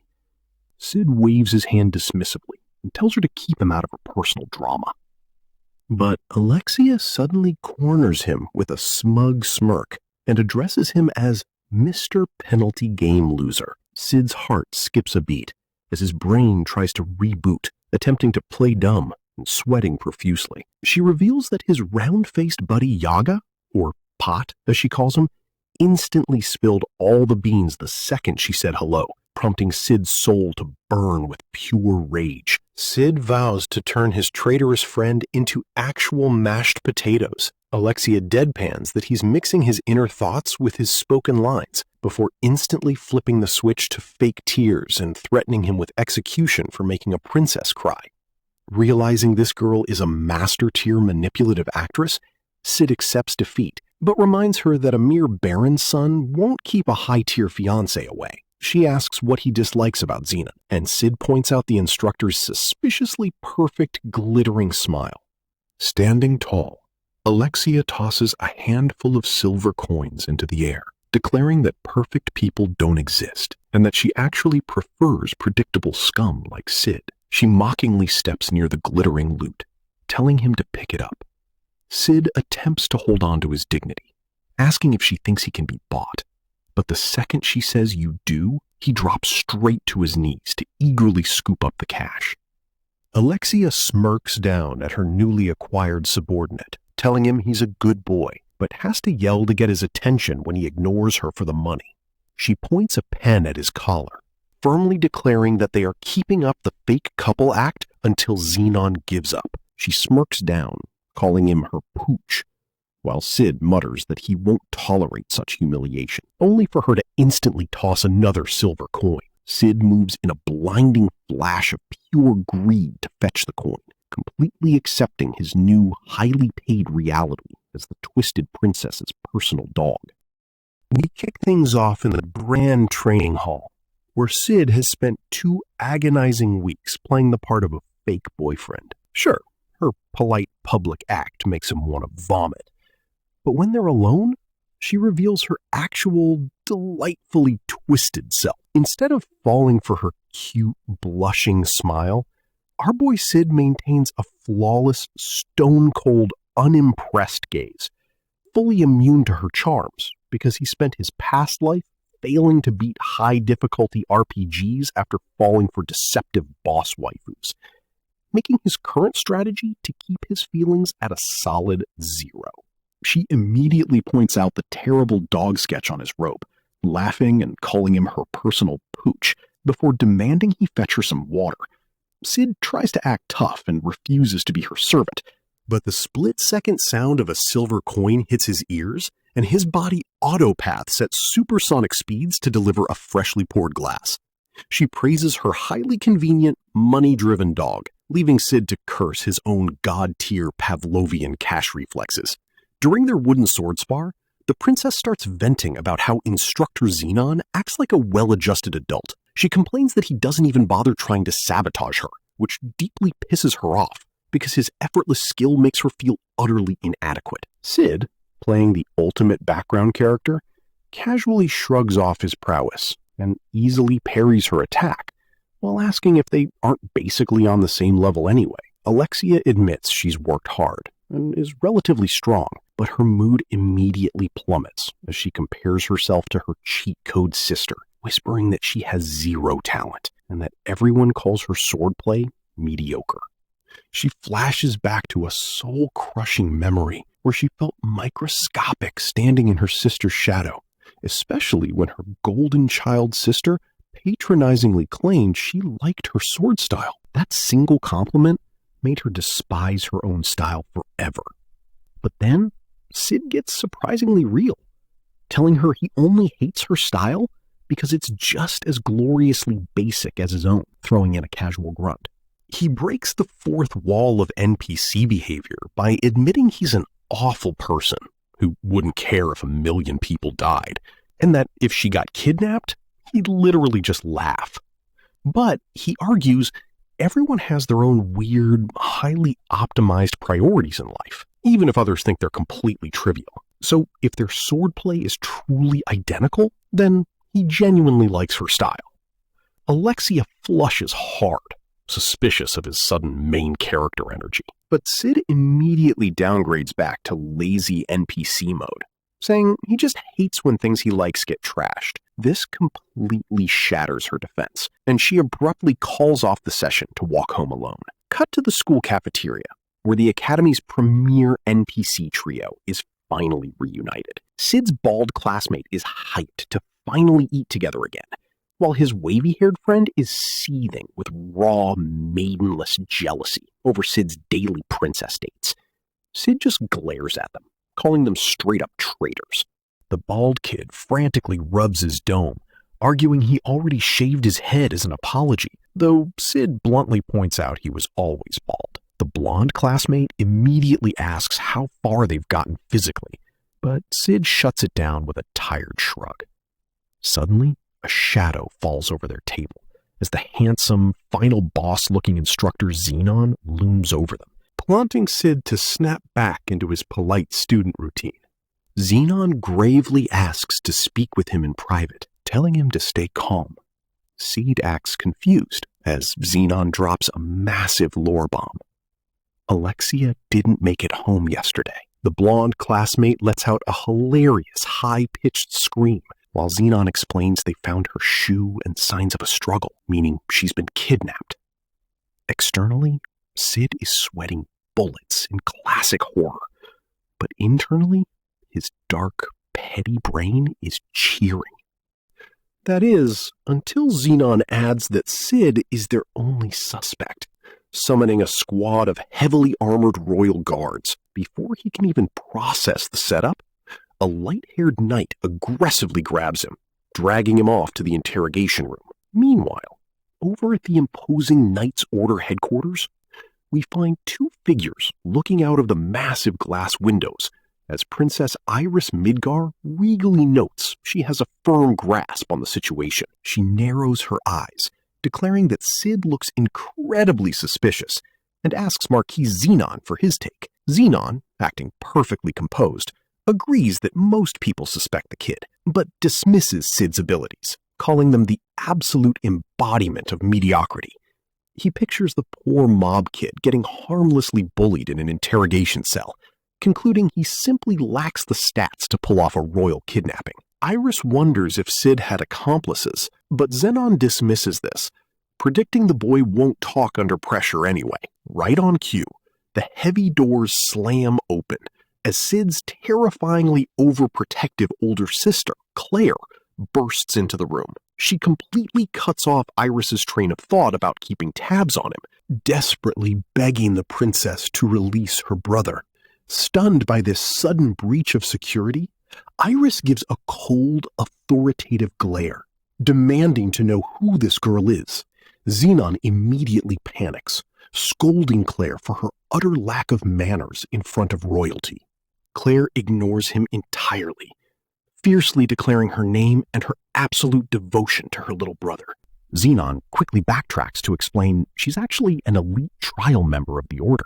Cid waves his hand dismissively and tells her to keep him out of her personal drama. But Alexia suddenly corners him with a smug smirk and addresses him as Mr. Penalty Game Loser. Cid's heart skips a beat as his brain tries to reboot, attempting to play dumb and sweating profusely. She reveals that his round-faced buddy Yaga, or Pot as she calls him, instantly spilled all the beans the second she said hello, prompting Cid's soul to burn with pure rage. Cid vows to turn his traitorous friend into actual mashed potatoes. Alexia deadpans that he's mixing his inner thoughts with his spoken lines before instantly flipping the switch to fake tears and threatening him with execution for making a princess cry. Realizing this girl is a master-tier manipulative actress, Cid accepts defeat, but reminds her that a mere baron's son won't keep a high-tier fiancé away. She asks what he dislikes about Zenon, and Cid points out the instructor's suspiciously perfect, glittering smile. Standing tall, Alexia tosses a handful of silver coins into the air, declaring that perfect people don't exist, and that she actually prefers predictable scum like Cid. She mockingly steps near the glittering loot, telling him to pick it up. Cid attempts to hold on to his dignity, asking if she thinks he can be bought. But the second she says you do, he drops straight to his knees to eagerly scoop up the cash. Alexia smirks down at her newly acquired subordinate, telling him he's a good boy, but has to yell to get his attention when he ignores her for the money. She points a pen at his collar, firmly declaring that they are keeping up the fake couple act until Zenon gives up. She smirks down, calling him her pooch, while Cid mutters that he won't tolerate such humiliation, only for her to instantly toss another silver coin. Cid moves in a blinding flash of pure greed to fetch the coin, completely accepting his new, highly paid reality as the twisted princess's personal dog. We kick things off in the Grand Training Hall, where Cid has spent 2 agonizing weeks playing the part of a fake boyfriend. Sure, her polite public act makes him want to vomit, but when they're alone, she reveals her actual, delightfully twisted self. Instead of falling for her cute, blushing smile, our boy Cid maintains a flawless, stone-cold, unimpressed gaze, fully immune to her charms because he spent his past life failing to beat high-difficulty RPGs after falling for deceptive boss waifus, making his current strategy to keep his feelings at a solid 0. She immediately points out the terrible dog sketch on his robe, laughing and calling him her personal pooch, before demanding he fetch her some water. Cid tries to act tough and refuses to be her servant, but the split-second sound of a silver coin hits his ears, and his body autopaths at supersonic speeds to deliver a freshly poured glass. She praises her highly convenient, money-driven dog, leaving Cid to curse his own god-tier Pavlovian cash reflexes. During their wooden sword spar, the princess starts venting about how Instructor Zenon acts like a well-adjusted adult. She complains that he doesn't even bother trying to sabotage her, which deeply pisses her off because his effortless skill makes her feel utterly inadequate. Cid, playing the ultimate background character, casually shrugs off his prowess and easily parries her attack, while asking if they aren't basically on the same level anyway. Alexia admits she's worked hard and is relatively strong, but her mood immediately plummets as she compares herself to her cheat code sister, whispering that she has 0 talent and that everyone calls her swordplay mediocre. She flashes back to a soul-crushing memory where she felt microscopic standing in her sister's shadow, especially when her golden child sister patronizingly claimed she liked her sword style. That single compliment made her despise her own style forever. But then, Cid gets surprisingly real, telling her he only hates her style because it's just as gloriously basic as his own, throwing in a casual grunt. He breaks the fourth wall of NPC behavior by admitting he's an awful person who wouldn't care if 1 million people died, and that if she got kidnapped, he'd literally just laugh. But he argues everyone has their own weird, highly optimized priorities in life, even if others think they're completely trivial. So if their swordplay is truly identical, then he genuinely likes her style. Alexia flushes hard, suspicious of his sudden main character energy. But Cid immediately downgrades back to lazy NPC mode, saying he just hates when things he likes get trashed. This completely shatters her defense, and she abruptly calls off the session to walk home alone. Cut to the school cafeteria, where the Academy's premier NPC trio is finally reunited. Cid's bald classmate is hyped to finally eat together again, while his wavy-haired friend is seething with raw, maidenless jealousy over Cid's daily princess dates. Cid just glares at them, calling them straight-up traitors. The bald kid frantically rubs his dome, arguing he already shaved his head as an apology, though Cid bluntly points out he was always bald. The blonde classmate immediately asks how far they've gotten physically, but Cid shuts it down with a tired shrug. Suddenly, a shadow falls over their table as the handsome, final boss-looking instructor Xenon looms over them, prompting Cid to snap back into his polite student routine. Xenon gravely asks to speak with him in private, telling him to stay calm. Cid acts confused as Xenon drops a massive lore bomb. Alexia didn't make it home yesterday. The blonde classmate lets out a hilarious, high-pitched scream, while Xenon explains they found her shoe and signs of a struggle, meaning she's been kidnapped. Externally, Cid is sweating bullets in classic horror, but internally, his dark, petty brain is cheering. That is, until Xenon adds that Cid is their only suspect, summoning a squad of heavily armored royal guards. Before he can even process the setup, a light-haired knight aggressively grabs him, dragging him off to the interrogation room. Meanwhile, over at the imposing Knights Order headquarters, we find two figures looking out of the massive glass windows as Princess Iris Midgar regally notes she has a firm grasp on the situation. She narrows her eyes, declaring that Cid looks incredibly suspicious, and asks Marquis Xenon for his take. Xenon, acting perfectly composed, agrees that most people suspect the kid, but dismisses Cid's abilities, calling them the absolute embodiment of mediocrity. He pictures the poor mob kid getting harmlessly bullied in an interrogation cell, concluding he simply lacks the stats to pull off a royal kidnapping. Iris wonders if Cid had accomplices, but Xenon dismisses this, predicting the boy won't talk under pressure anyway. Right on cue, the heavy doors slam open as Cid's terrifyingly overprotective older sister, Claire, bursts into the room. She completely cuts off Iris's train of thought about keeping tabs on him, desperately begging the princess to release her brother. Stunned by this sudden breach of security, Iris gives a cold, authoritative glare, demanding to know who this girl is. Xenon immediately panics, scolding Claire for her utter lack of manners in front of royalty. Claire ignores him entirely, fiercely declaring her name and her absolute devotion to her little brother. Xenon quickly backtracks to explain she's actually an elite trial member of the Order,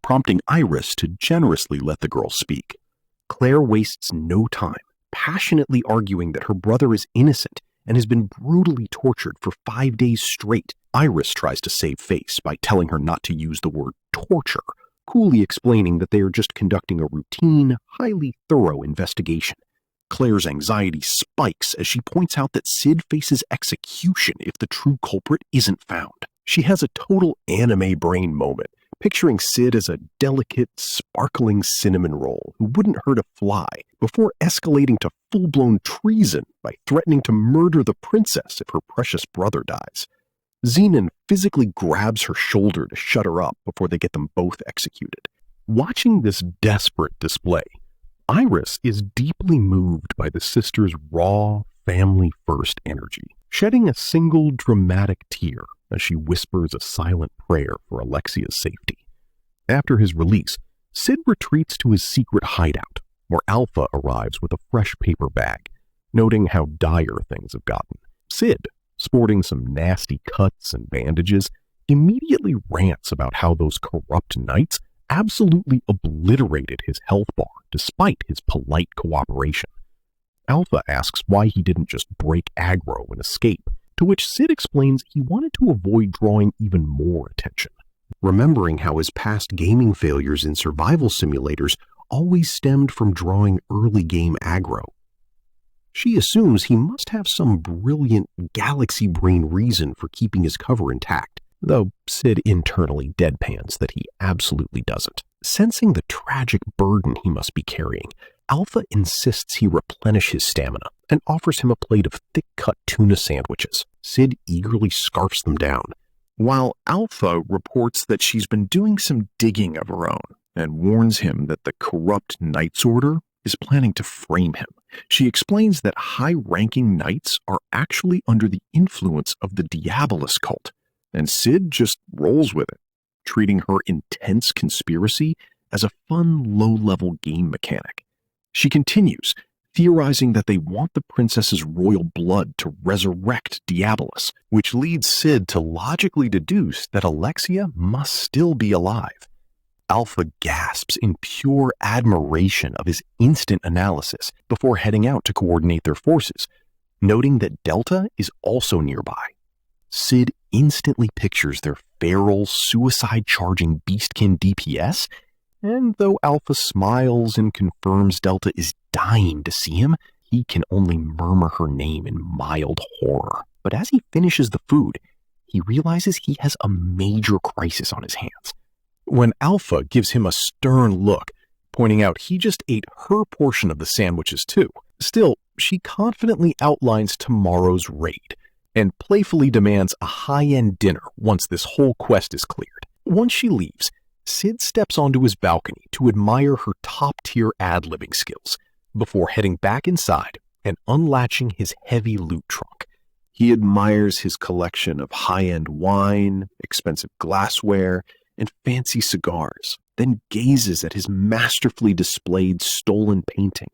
prompting Iris to generously let the girl speak. Claire wastes no time, passionately arguing that her brother is innocent and has been brutally tortured for 5 days straight. Iris tries to save face by telling her not to use the word torture, coolly explaining that they are just conducting a routine, highly thorough investigation. Claire's anxiety spikes as she points out that Cid faces execution if the true culprit isn't found. She has a total anime brain moment, picturing Cid as a delicate, sparkling cinnamon roll who wouldn't hurt a fly, before escalating to full-blown treason by threatening to murder the princess if her precious brother dies. Xenon physically grabs her shoulder to shut her up before they get them both executed. Watching this desperate display, Iris is deeply moved by the sisters' raw, family-first energy, shedding a single dramatic tear as she whispers a silent prayer for Alexia's safety. After his release, Cid retreats to his secret hideout, where Alpha arrives with a fresh paper bag, noting how dire things have gotten. Cid, sporting some nasty cuts and bandages, immediately rants about how those corrupt knights absolutely obliterated his health bar despite his polite cooperation. Alpha asks why he didn't just break aggro and escape, to which Cid explains he wanted to avoid drawing even more attention, remembering how his past gaming failures in survival simulators always stemmed from drawing early game aggro. She assumes he must have some brilliant galaxy brain reason for keeping his cover intact, though Cid internally deadpans that he absolutely doesn't. Sensing the tragic burden he must be carrying, Alpha insists he replenish his stamina and offers him a plate of thick-cut tuna sandwiches. Cid eagerly scarfs them down, while Alpha reports that she's been doing some digging of her own and warns him that the corrupt Knights Order is planning to frame him. She explains that high-ranking knights are actually under the influence of the Diabolos cult, and Cid just rolls with it, treating her intense conspiracy as a fun, low-level game mechanic. She continues, theorizing that they want the princess's royal blood to resurrect Diabolos, which leads Cid to logically deduce that Alexia must still be alive. Alpha gasps in pure admiration of his instant analysis before heading out to coordinate their forces, noting that Delta is also nearby. Cid instantly pictures their feral, suicide-charging beastkin DPS, and though Alpha smiles and confirms Delta is dying to see him, he can only murmur her name in mild horror. But as he finishes the food, he realizes he has a major crisis on his hands. When Alpha gives him a stern look, pointing out he just ate her portion of the sandwiches too. Still, she confidently outlines tomorrow's raid, and playfully demands a high-end dinner once this whole quest is cleared. Once she leaves, Cid steps onto his balcony to admire her top-tier ad-libbing skills, before heading back inside and unlatching his heavy loot trunk. He admires his collection of high-end wine, expensive glassware, and fancy cigars, then gazes at his masterfully displayed stolen painting,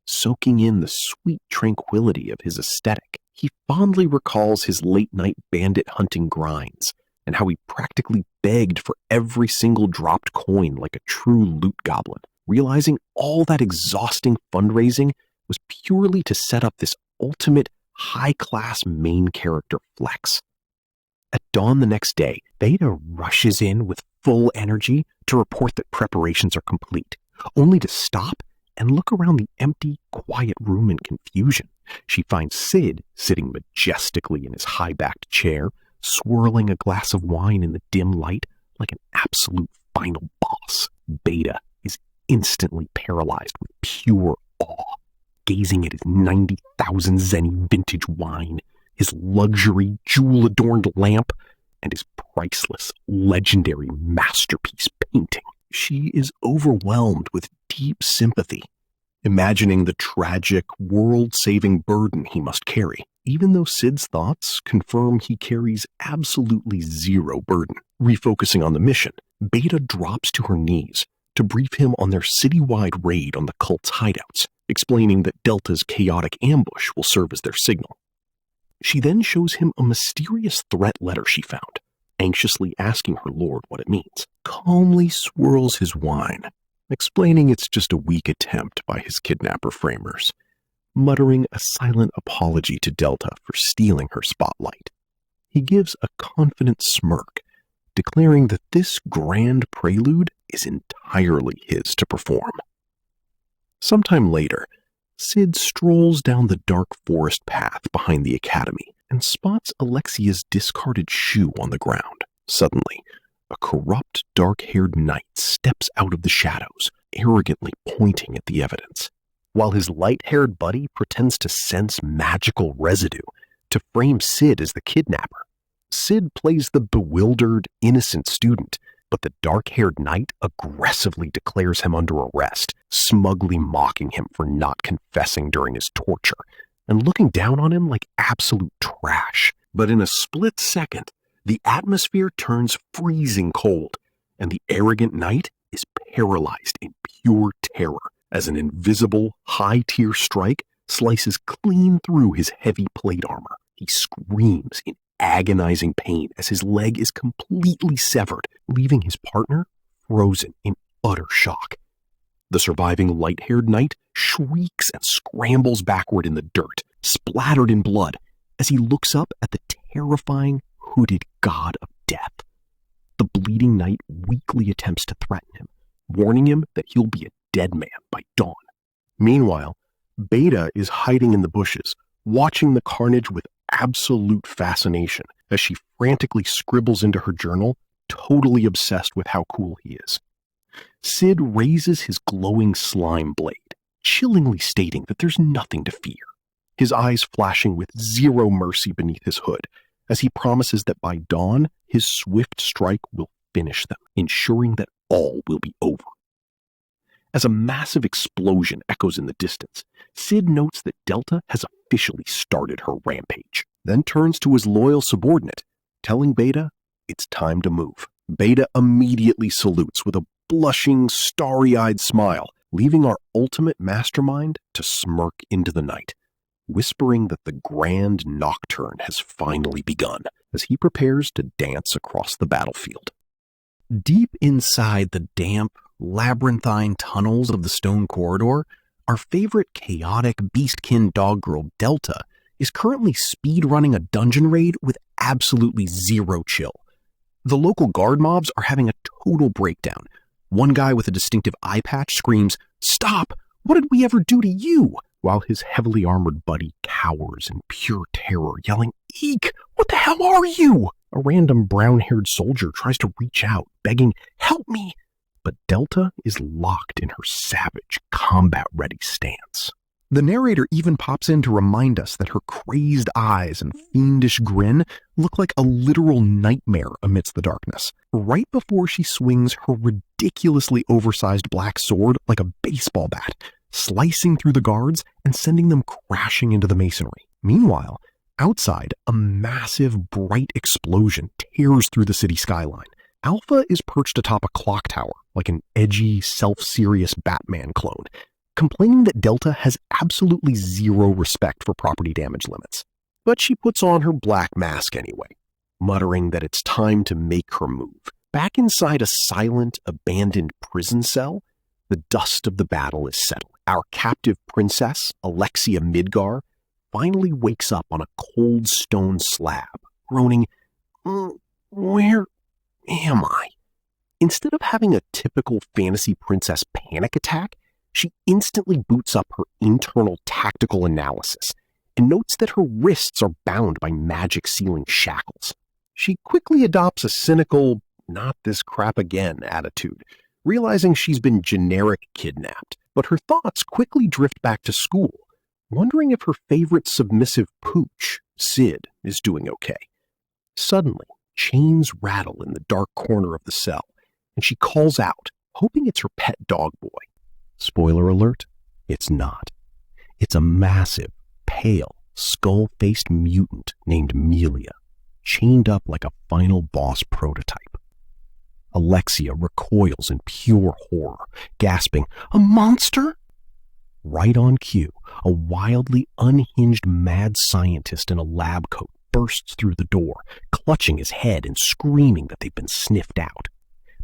soaking in the sweet tranquility of his aesthetic. He fondly recalls his late-night bandit hunting grinds, and how he practically begged for every single dropped coin like a true loot goblin, realizing all that exhausting fundraising was purely to set up this ultimate high-class main character flex. At dawn the next day, Beta rushes in with full energy to report that preparations are complete, only to stop and look around the empty, quiet room in confusion. She finds Cid sitting majestically in his high-backed chair, swirling a glass of wine in the dim light like an absolute final boss. Beta is instantly paralyzed with pure awe, gazing at his 90,000 zenny vintage wine, his luxury jewel-adorned lamp, and his priceless, legendary masterpiece painting. She is overwhelmed with deep sympathy, imagining the tragic, world-saving burden he must carry, even though Cid's thoughts confirm he carries absolutely zero burden. Refocusing on the mission, Beta drops to her knees to brief him on their citywide raid on the cult's hideouts, explaining that Delta's chaotic ambush will serve as their signal. She then shows him a mysterious threat letter she found, anxiously asking her lord what it means. Calmly swirls his wine, explaining it's just a weak attempt by his kidnapper framers, muttering a silent apology to Delta for stealing her spotlight. He gives a confident smirk, declaring that this grand prelude is entirely his to perform. Sometime later, Cid strolls down the dark forest path behind the academy and spots Alexia's discarded shoe on the ground. Suddenly, a corrupt, dark-haired knight steps out of the shadows, arrogantly pointing at the evidence, while his light-haired buddy pretends to sense magical residue to frame Cid as the kidnapper. Cid plays the bewildered, innocent student, but the dark-haired knight aggressively declares him under arrest, smugly mocking him for not confessing during his torture, and looking down on him like absolute trash. But in a split second, the atmosphere turns freezing cold, and the arrogant knight is paralyzed in pure terror as an invisible, high-tier strike slices clean through his heavy plate armor. He screams in agonizing pain as his leg is completely severed, leaving his partner frozen in utter shock. The surviving light-haired knight shrieks and scrambles backward in the dirt, splattered in blood, as he looks up at the terrifying, hooded god of death. The bleeding knight weakly attempts to threaten him, warning him that he'll be a dead man by dawn. Meanwhile, Beta is hiding in the bushes, watching the carnage with absolute fascination as she frantically scribbles into her journal, totally obsessed with how cool he is. Cid raises his glowing slime blade, chillingly stating that there's nothing to fear, his eyes flashing with zero mercy beneath his hood, as he promises that by dawn, his swift strike will finish them, ensuring that all will be over. As a massive explosion echoes in the distance, Cid notes that Delta has officially started her rampage, then turns to his loyal subordinate, telling Beta it's time to move. Beta immediately salutes with a blushing, starry-eyed smile, leaving our ultimate mastermind to smirk into the night, whispering that the grand nocturne has finally begun as he prepares to dance across the battlefield. Deep inside the damp, labyrinthine tunnels of the stone corridor, our favorite chaotic beastkin dog girl Delta is currently speedrunning a dungeon raid with absolutely zero chill. The local guard mobs are having a total breakdown. One guy with a distinctive eye patch screams, "Stop! What did we ever do to you?" while his heavily armored buddy cowers in pure terror, yelling, "Eek! What the hell are you?" A random brown-haired soldier tries to reach out, begging, "Help me!" But Delta is locked in her savage, combat-ready stance. The narrator even pops in to remind us that her crazed eyes and fiendish grin look like a literal nightmare amidst the darkness, right before she swings her ridiculously oversized black sword like a baseball bat, slicing through the guards and sending them crashing into the masonry. Meanwhile, outside, a massive, bright explosion tears through the city skyline. Alpha is perched atop a clock tower, like an edgy, self-serious Batman clone, complaining that Delta has absolutely zero respect for property damage limits. But she puts on her black mask anyway, muttering that it's time to make her move. Back inside a silent, abandoned prison cell, the dust of the battle is settling. Our captive princess, Alexia Midgar, finally wakes up on a cold stone slab, groaning, "Where am I?" Instead of having a typical fantasy princess panic attack, she instantly boots up her internal tactical analysis and notes that her wrists are bound by magic sealing shackles. She quickly adopts a cynical, "not this crap again" attitude, realizing she's been generic kidnapped, but her thoughts quickly drift back to school, wondering if her favorite submissive pooch, Cid, is doing okay. Suddenly, chains rattle in the dark corner of the cell, and she calls out, hoping it's her pet dog boy. Spoiler alert, it's not. It's a massive, pale, skull-faced mutant named Amelia, chained up like a final boss prototype. Alexia recoils in pure horror, gasping, "A monster?" Right on cue, a wildly unhinged mad scientist in a lab coat bursts through the door, clutching his head and screaming that they've been sniffed out.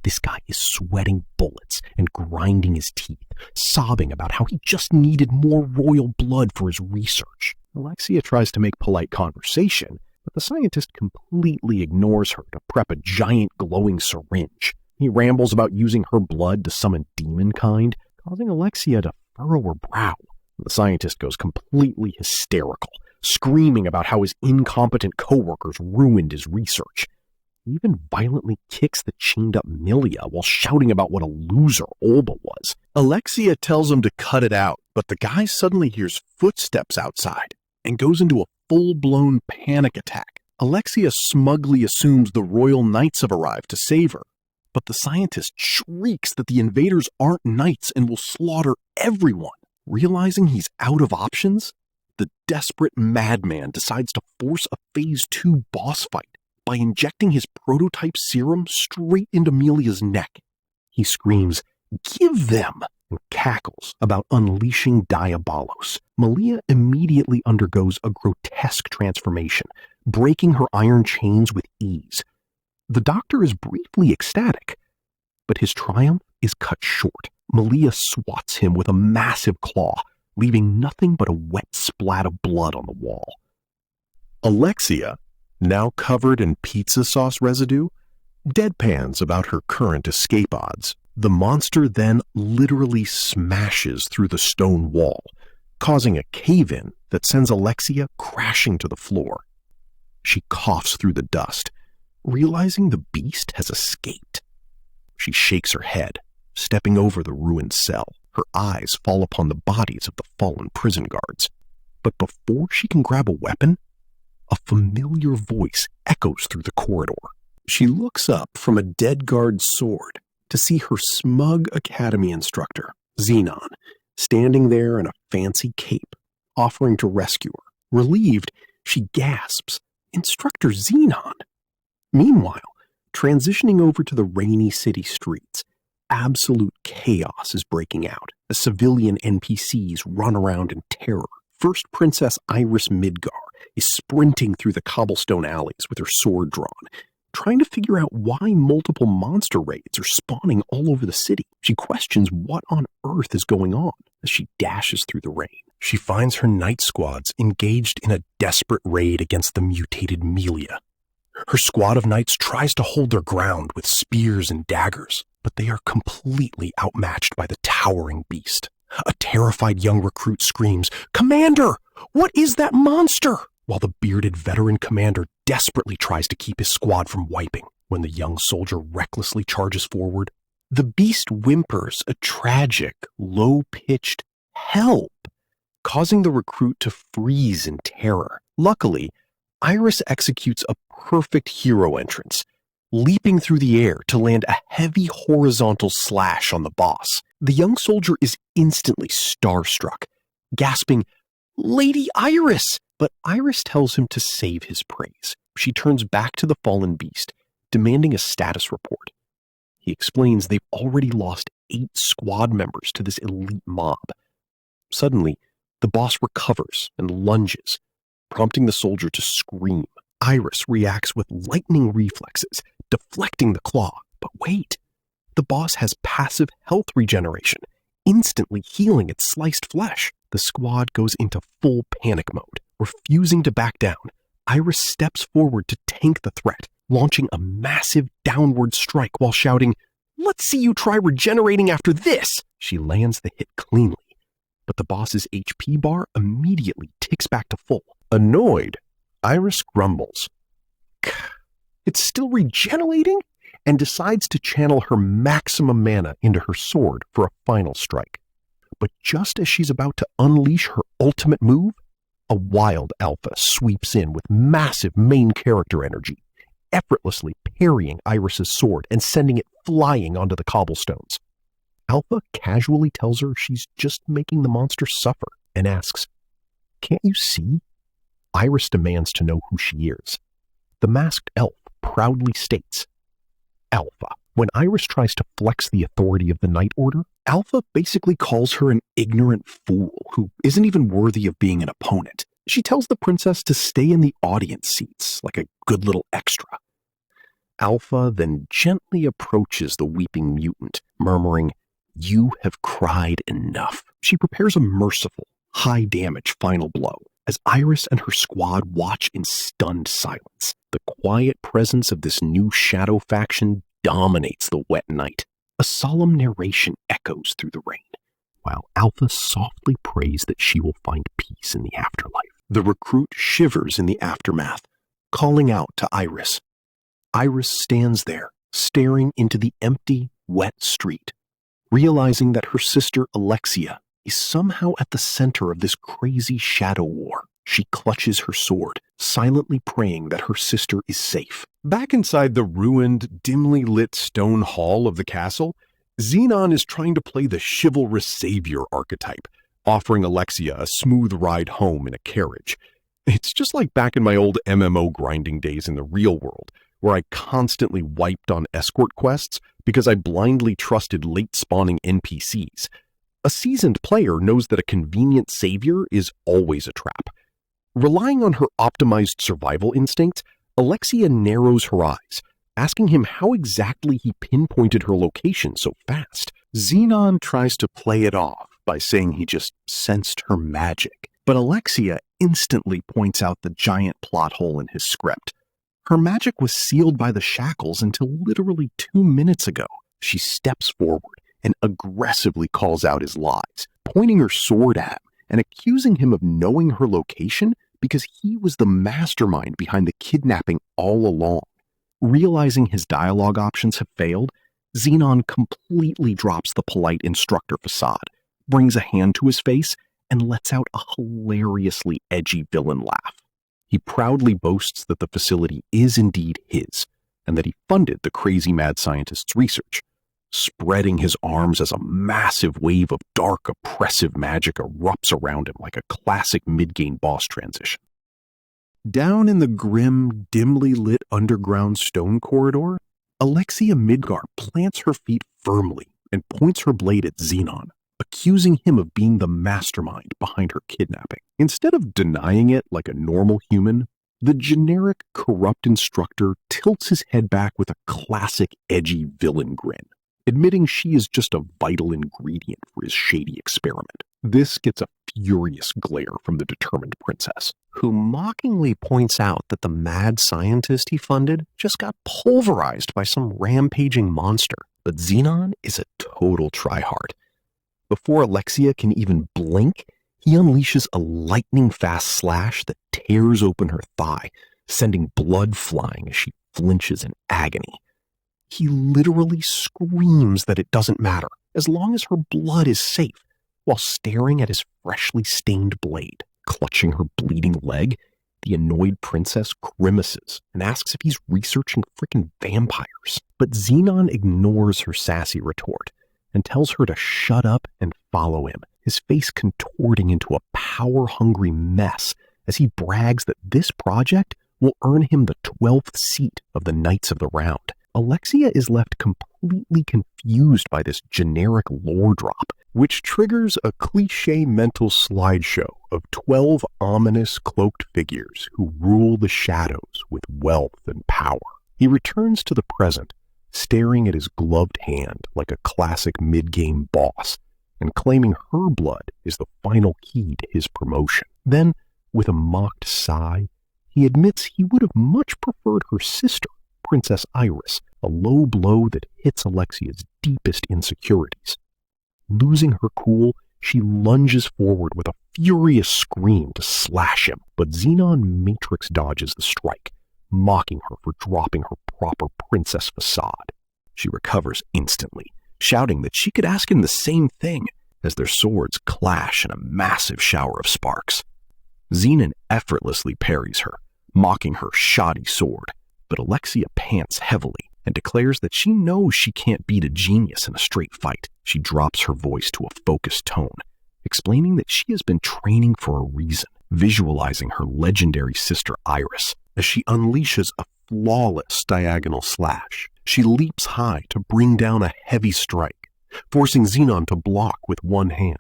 This guy is sweating bullets and grinding his teeth, sobbing about how he just needed more royal blood for his research. Alexia tries to make polite conversation, but the scientist completely ignores her to prep a giant glowing syringe. He rambles about using her blood to summon demon kind, causing Alexia to furrow her brow. The scientist goes completely hysterical, screaming about how his incompetent coworkers ruined his research. He even violently kicks the chained-up Milia while shouting about what a loser Olba was. Alexia tells him to cut it out, but the guy suddenly hears footsteps outside and goes into a full-blown panic attack. Alexia smugly assumes the royal knights have arrived to save her, but the scientist shrieks that the invaders aren't knights and will slaughter everyone. Realizing he's out of options, the desperate madman decides to force a Phase 2 boss fight by injecting his prototype serum straight into Amelia's neck. He screams, "Give them!" and cackles about unleashing Diabolos. Malia immediately undergoes a grotesque transformation, breaking her iron chains with ease. The doctor is briefly ecstatic, but his triumph is cut short. Malia swats him with a massive claw, leaving nothing but a wet splat of blood on the wall. Alexia, now covered in pizza sauce residue, deadpans about her current escape odds. The monster then literally smashes through the stone wall, causing a cave-in that sends Alexia crashing to the floor. She coughs through the dust, realizing the beast has escaped. She shakes her head, stepping over the ruined cell. Her eyes fall upon the bodies of the fallen prison guards. But before she can grab a weapon, a familiar voice echoes through the corridor. She looks up from a dead guard's sword to see her smug academy instructor, Xenon, standing there in a fancy cape, offering to rescue her. Relieved, she gasps, "Instructor Xenon!" Meanwhile, transitioning over to the rainy city streets, absolute chaos is breaking out as civilian NPCs run around in terror. First Princess Iris Midgar is sprinting through the cobblestone alleys with her sword drawn, trying to figure out why multiple monster raids are spawning all over the city. She questions what on earth is going on as she dashes through the rain. She finds her night squads engaged in a desperate raid against the mutated Melia. Her squad of knights tries to hold their ground with spears and daggers, but they are completely outmatched by the towering beast. A terrified young recruit screams, "Commander, what is that monster?" while the bearded veteran commander desperately tries to keep his squad from wiping. When the young soldier recklessly charges forward, the beast whimpers a tragic, low-pitched "help," causing the recruit to freeze in terror. Luckily, Iris executes a perfect hero entrance, leaping through the air to land a heavy horizontal slash on the boss. The young soldier is instantly starstruck, gasping, "Lady Iris!" But Iris tells him to save his praise. She turns back to the fallen beast, demanding a status report. He explains they've already lost 8 squad members to this elite mob. Suddenly, the boss recovers and lunges, prompting the soldier to scream. Iris reacts with lightning reflexes, deflecting the claw. But wait, the boss has passive health regeneration, instantly healing its sliced flesh. The squad goes into full panic mode. Refusing to back down, Iris steps forward to tank the threat, launching a massive downward strike while shouting, "Let's see you try regenerating after this!" She lands the hit cleanly, but the boss's HP bar immediately ticks back to full. Annoyed, Iris grumbles, "It's still regenerating?" and decides to channel her maximum mana into her sword for a final strike. But just as she's about to unleash her ultimate move, a wild alpha sweeps in with massive main character energy, effortlessly parrying Iris's sword and sending it flying onto the cobblestones. Alpha casually tells her she's just making the monster suffer and asks, "Can't you see?" Iris demands to know who she is. The masked elf proudly states, "Alpha." When Iris tries to flex the authority of the Night Order, Alpha basically calls her an ignorant fool who isn't even worthy of being an opponent. She tells the princess to stay in the audience seats like a good little extra. Alpha then gently approaches the weeping mutant, murmuring, "You have cried enough." She prepares a merciful, high-damage final blow as Iris and her squad watch in stunned silence. The quiet presence of this new shadow faction dominates the wet night. A solemn narration echoes through the rain, while Alpha softly prays that she will find peace in the afterlife. The recruit shivers in the aftermath, calling out to Iris. Iris stands there, staring into the empty, wet street, realizing that her sister Alexia is somehow at the center of this crazy shadow war. She clutches her sword, silently praying that her sister is safe. Back inside the ruined, dimly lit stone hall of the castle, Xenon is trying to play the chivalrous savior archetype, offering Alexia a smooth ride home in a carriage. It's just like back in my old MMO grinding days in the real world, where I constantly wiped on escort quests because I blindly trusted late-spawning NPCs. A seasoned player knows that a convenient savior is always a trap. Relying on her optimized survival instincts, Alexia narrows her eyes, asking him how exactly he pinpointed her location so fast. Xenon tries to play it off by saying he just sensed her magic, but Alexia instantly points out the giant plot hole in his script. Her magic was sealed by the shackles until literally 2 minutes ago. She steps forward and aggressively calls out his lies, pointing her sword at him and accusing him of knowing her location because he was the mastermind behind the kidnapping all along. Realizing his dialogue options have failed, Xenon completely drops the polite instructor facade, brings a hand to his face, and lets out a hilariously edgy villain laugh. He proudly boasts that the facility is indeed his, and that he funded the crazy mad scientist's research, spreading his arms as a massive wave of dark, oppressive magic erupts around him like a classic mid-game boss transition. Down in the grim, dimly lit underground stone corridor, Alexia Midgar plants her feet firmly and points her blade at Xenon, accusing him of being the mastermind behind her kidnapping. Instead of denying it like a normal human, the generic, corrupt instructor tilts his head back with a classic edgy villain grin, admitting she is just a vital ingredient for his shady experiment. This gets a furious glare from the determined princess, who mockingly points out that the mad scientist he funded just got pulverized by some rampaging monster. But Xenon is a total tryhard. Before Alexia can even blink, he unleashes a lightning-fast slash that tears open her thigh, sending blood flying as she flinches in agony. He literally screams that it doesn't matter, as long as her blood is safe, while staring at his freshly stained blade. Clutching her bleeding leg, the annoyed princess grimaces and asks if he's researching frickin' vampires. But Xenon ignores her sassy retort and tells her to shut up and follow him, his face contorting into a power-hungry mess as he brags that this project will earn him the 12th seat of the Knights of the Round. Alexia is left completely confused by this generic lore drop, which triggers a cliché mental slideshow of 12 ominous cloaked figures who rule the shadows with wealth and power. He returns to the present, staring at his gloved hand like a classic mid-game boss, and claiming her blood is the final key to his promotion. Then, with a mocked sigh, he admits he would have much preferred her sister, Princess Iris, a low blow that hits Alexia's deepest insecurities. Losing her cool, she lunges forward with a furious scream to slash him, but Xenon matrix dodges the strike, mocking her for dropping her proper princess facade. She recovers instantly, shouting that she could ask him the same thing, as their swords clash in a massive shower of sparks. Xenon effortlessly parries her, mocking her shoddy sword, but Alexia pants heavily and declares that she knows she can't beat a genius in a straight fight. She drops her voice to a focused tone, explaining that she has been training for a reason, visualizing her legendary sister Iris as she unleashes a flawless diagonal slash. She leaps high to bring down a heavy strike, forcing Xenon to block with one hand.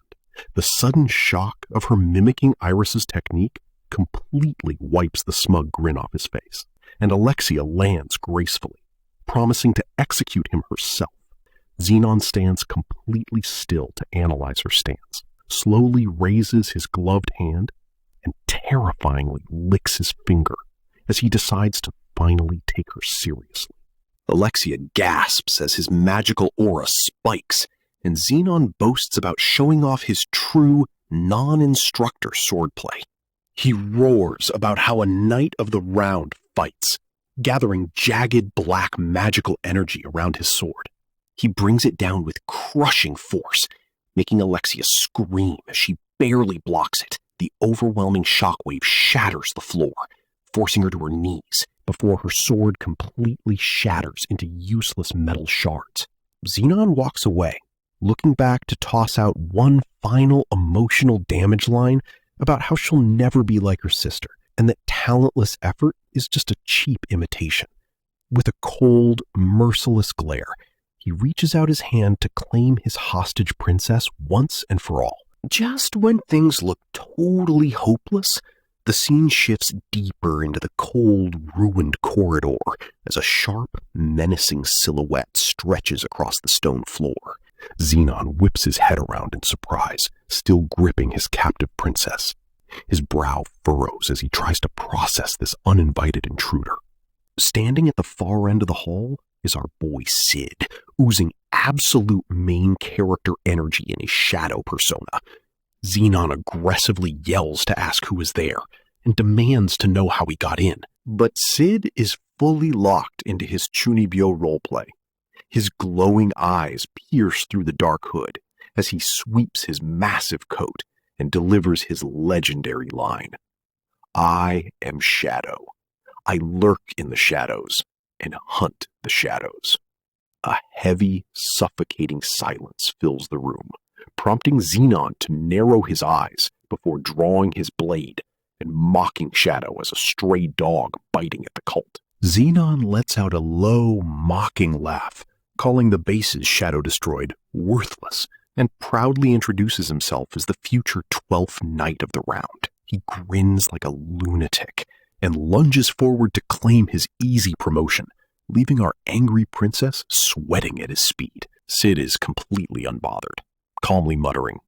The sudden shock of her mimicking Iris's technique completely wipes the smug grin off his face, and Alexia lands gracefully, promising to execute him herself. Xenon stands completely still to analyze her stance, slowly raises his gloved hand, and terrifyingly licks his finger as he decides to finally take her seriously. Alexia gasps as his magical aura spikes, and Xenon boasts about showing off his true, non-instructor swordplay. He roars about how a Knight of the Round fights, gathering jagged black magical energy around his sword. He brings it down with crushing force, making Alexia scream as she barely blocks it. The overwhelming shockwave shatters the floor, forcing her to her knees before her sword completely shatters into useless metal shards. Xenon walks away, looking back to toss out one final emotional damage line about how she'll never be like her sister, and that talentless effort is just a cheap imitation. With a cold, merciless glare, he reaches out his hand to claim his hostage princess once and for all. Just when things look totally hopeless, the scene shifts deeper into the cold, ruined corridor as a sharp, menacing silhouette stretches across the stone floor. Xenon whips his head around in surprise, still gripping his captive princess. His brow furrows as he tries to process this uninvited intruder. Standing at the far end of the hall is our boy Cid, oozing absolute main character energy in his shadow persona. Xenon aggressively yells to ask who is there and demands to know how he got in. But Cid is fully locked into his Chunibyo roleplay. His glowing eyes pierce through the dark hood as he sweeps his massive coat and delivers his legendary line. I am Shadow. I lurk in the shadows and hunt the shadows. A heavy, suffocating silence fills the room, prompting Xenon to narrow his eyes before drawing his blade and mocking Shadow as a stray dog biting at the cult. Xenon lets out a low, mocking laugh, calling the bases Shadow destroyed worthless, and proudly introduces himself as the future 12th Knight of the round. He grins like a lunatic and lunges forward to claim his easy promotion, leaving our angry princess sweating at his speed. Cid is completely unbothered, calmly muttering.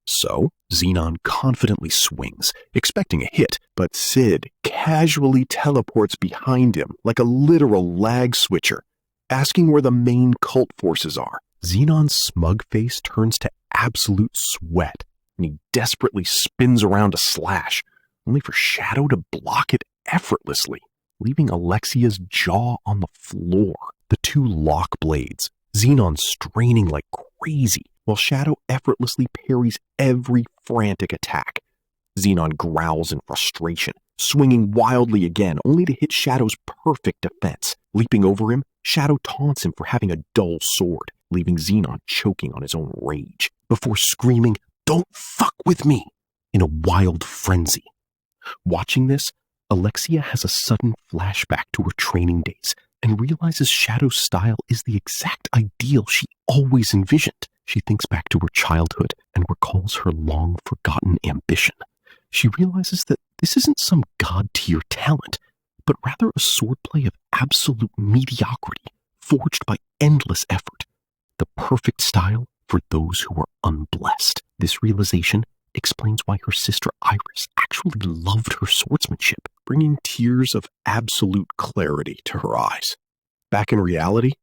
So, Xenon confidently swings, expecting a hit, but Cid casually teleports behind him like a literal lag switcher, asking where the main cult forces are. Xenon's smug face turns to absolute sweat, and he desperately spins around to slash, only for Shadow to block it effortlessly, leaving Alexia's jaw on the floor. The two lock blades, Xenon straining like crazy, while Shadow effortlessly parries every frantic attack. Xenon growls in frustration, swinging wildly again, only to hit Shadow's perfect defense. Leaping over him, Shadow taunts him for having a dull sword, leaving Xenon choking on his own rage, before screaming, "Don't fuck with me!" in a wild frenzy. Watching this, Alexia has a sudden flashback to her training days and realizes Shadow's style is the exact ideal she always envisioned. She thinks back to her childhood and recalls her long-forgotten ambition. She realizes that this isn't some god-tier talent, but rather a swordplay of absolute mediocrity, forged by endless effort. The perfect style for those who are unblessed. This realization explains why her sister Iris actually loved her swordsmanship, bringing tears of absolute clarity to her eyes. Back in reality,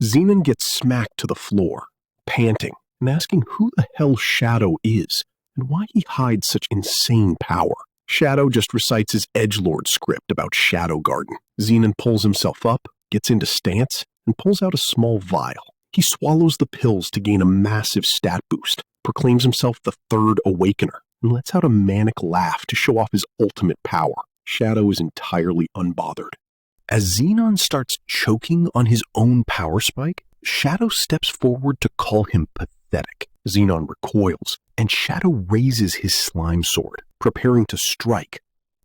Xenon gets smacked to the floor, panting and asking who the hell Shadow is and why he hides such insane power. Shadow just recites his edgelord script about Shadow Garden. Xenon pulls himself up, gets into stance, and pulls out a small vial. He swallows the pills to gain a massive stat boost, proclaims himself the third Awakener, and lets out a manic laugh to show off his ultimate power. Shadow is entirely unbothered. As Xenon starts choking on his own power spike, Shadow steps forward to call him pathetic. Xenon recoils, and Shadow raises his slime sword, preparing to strike.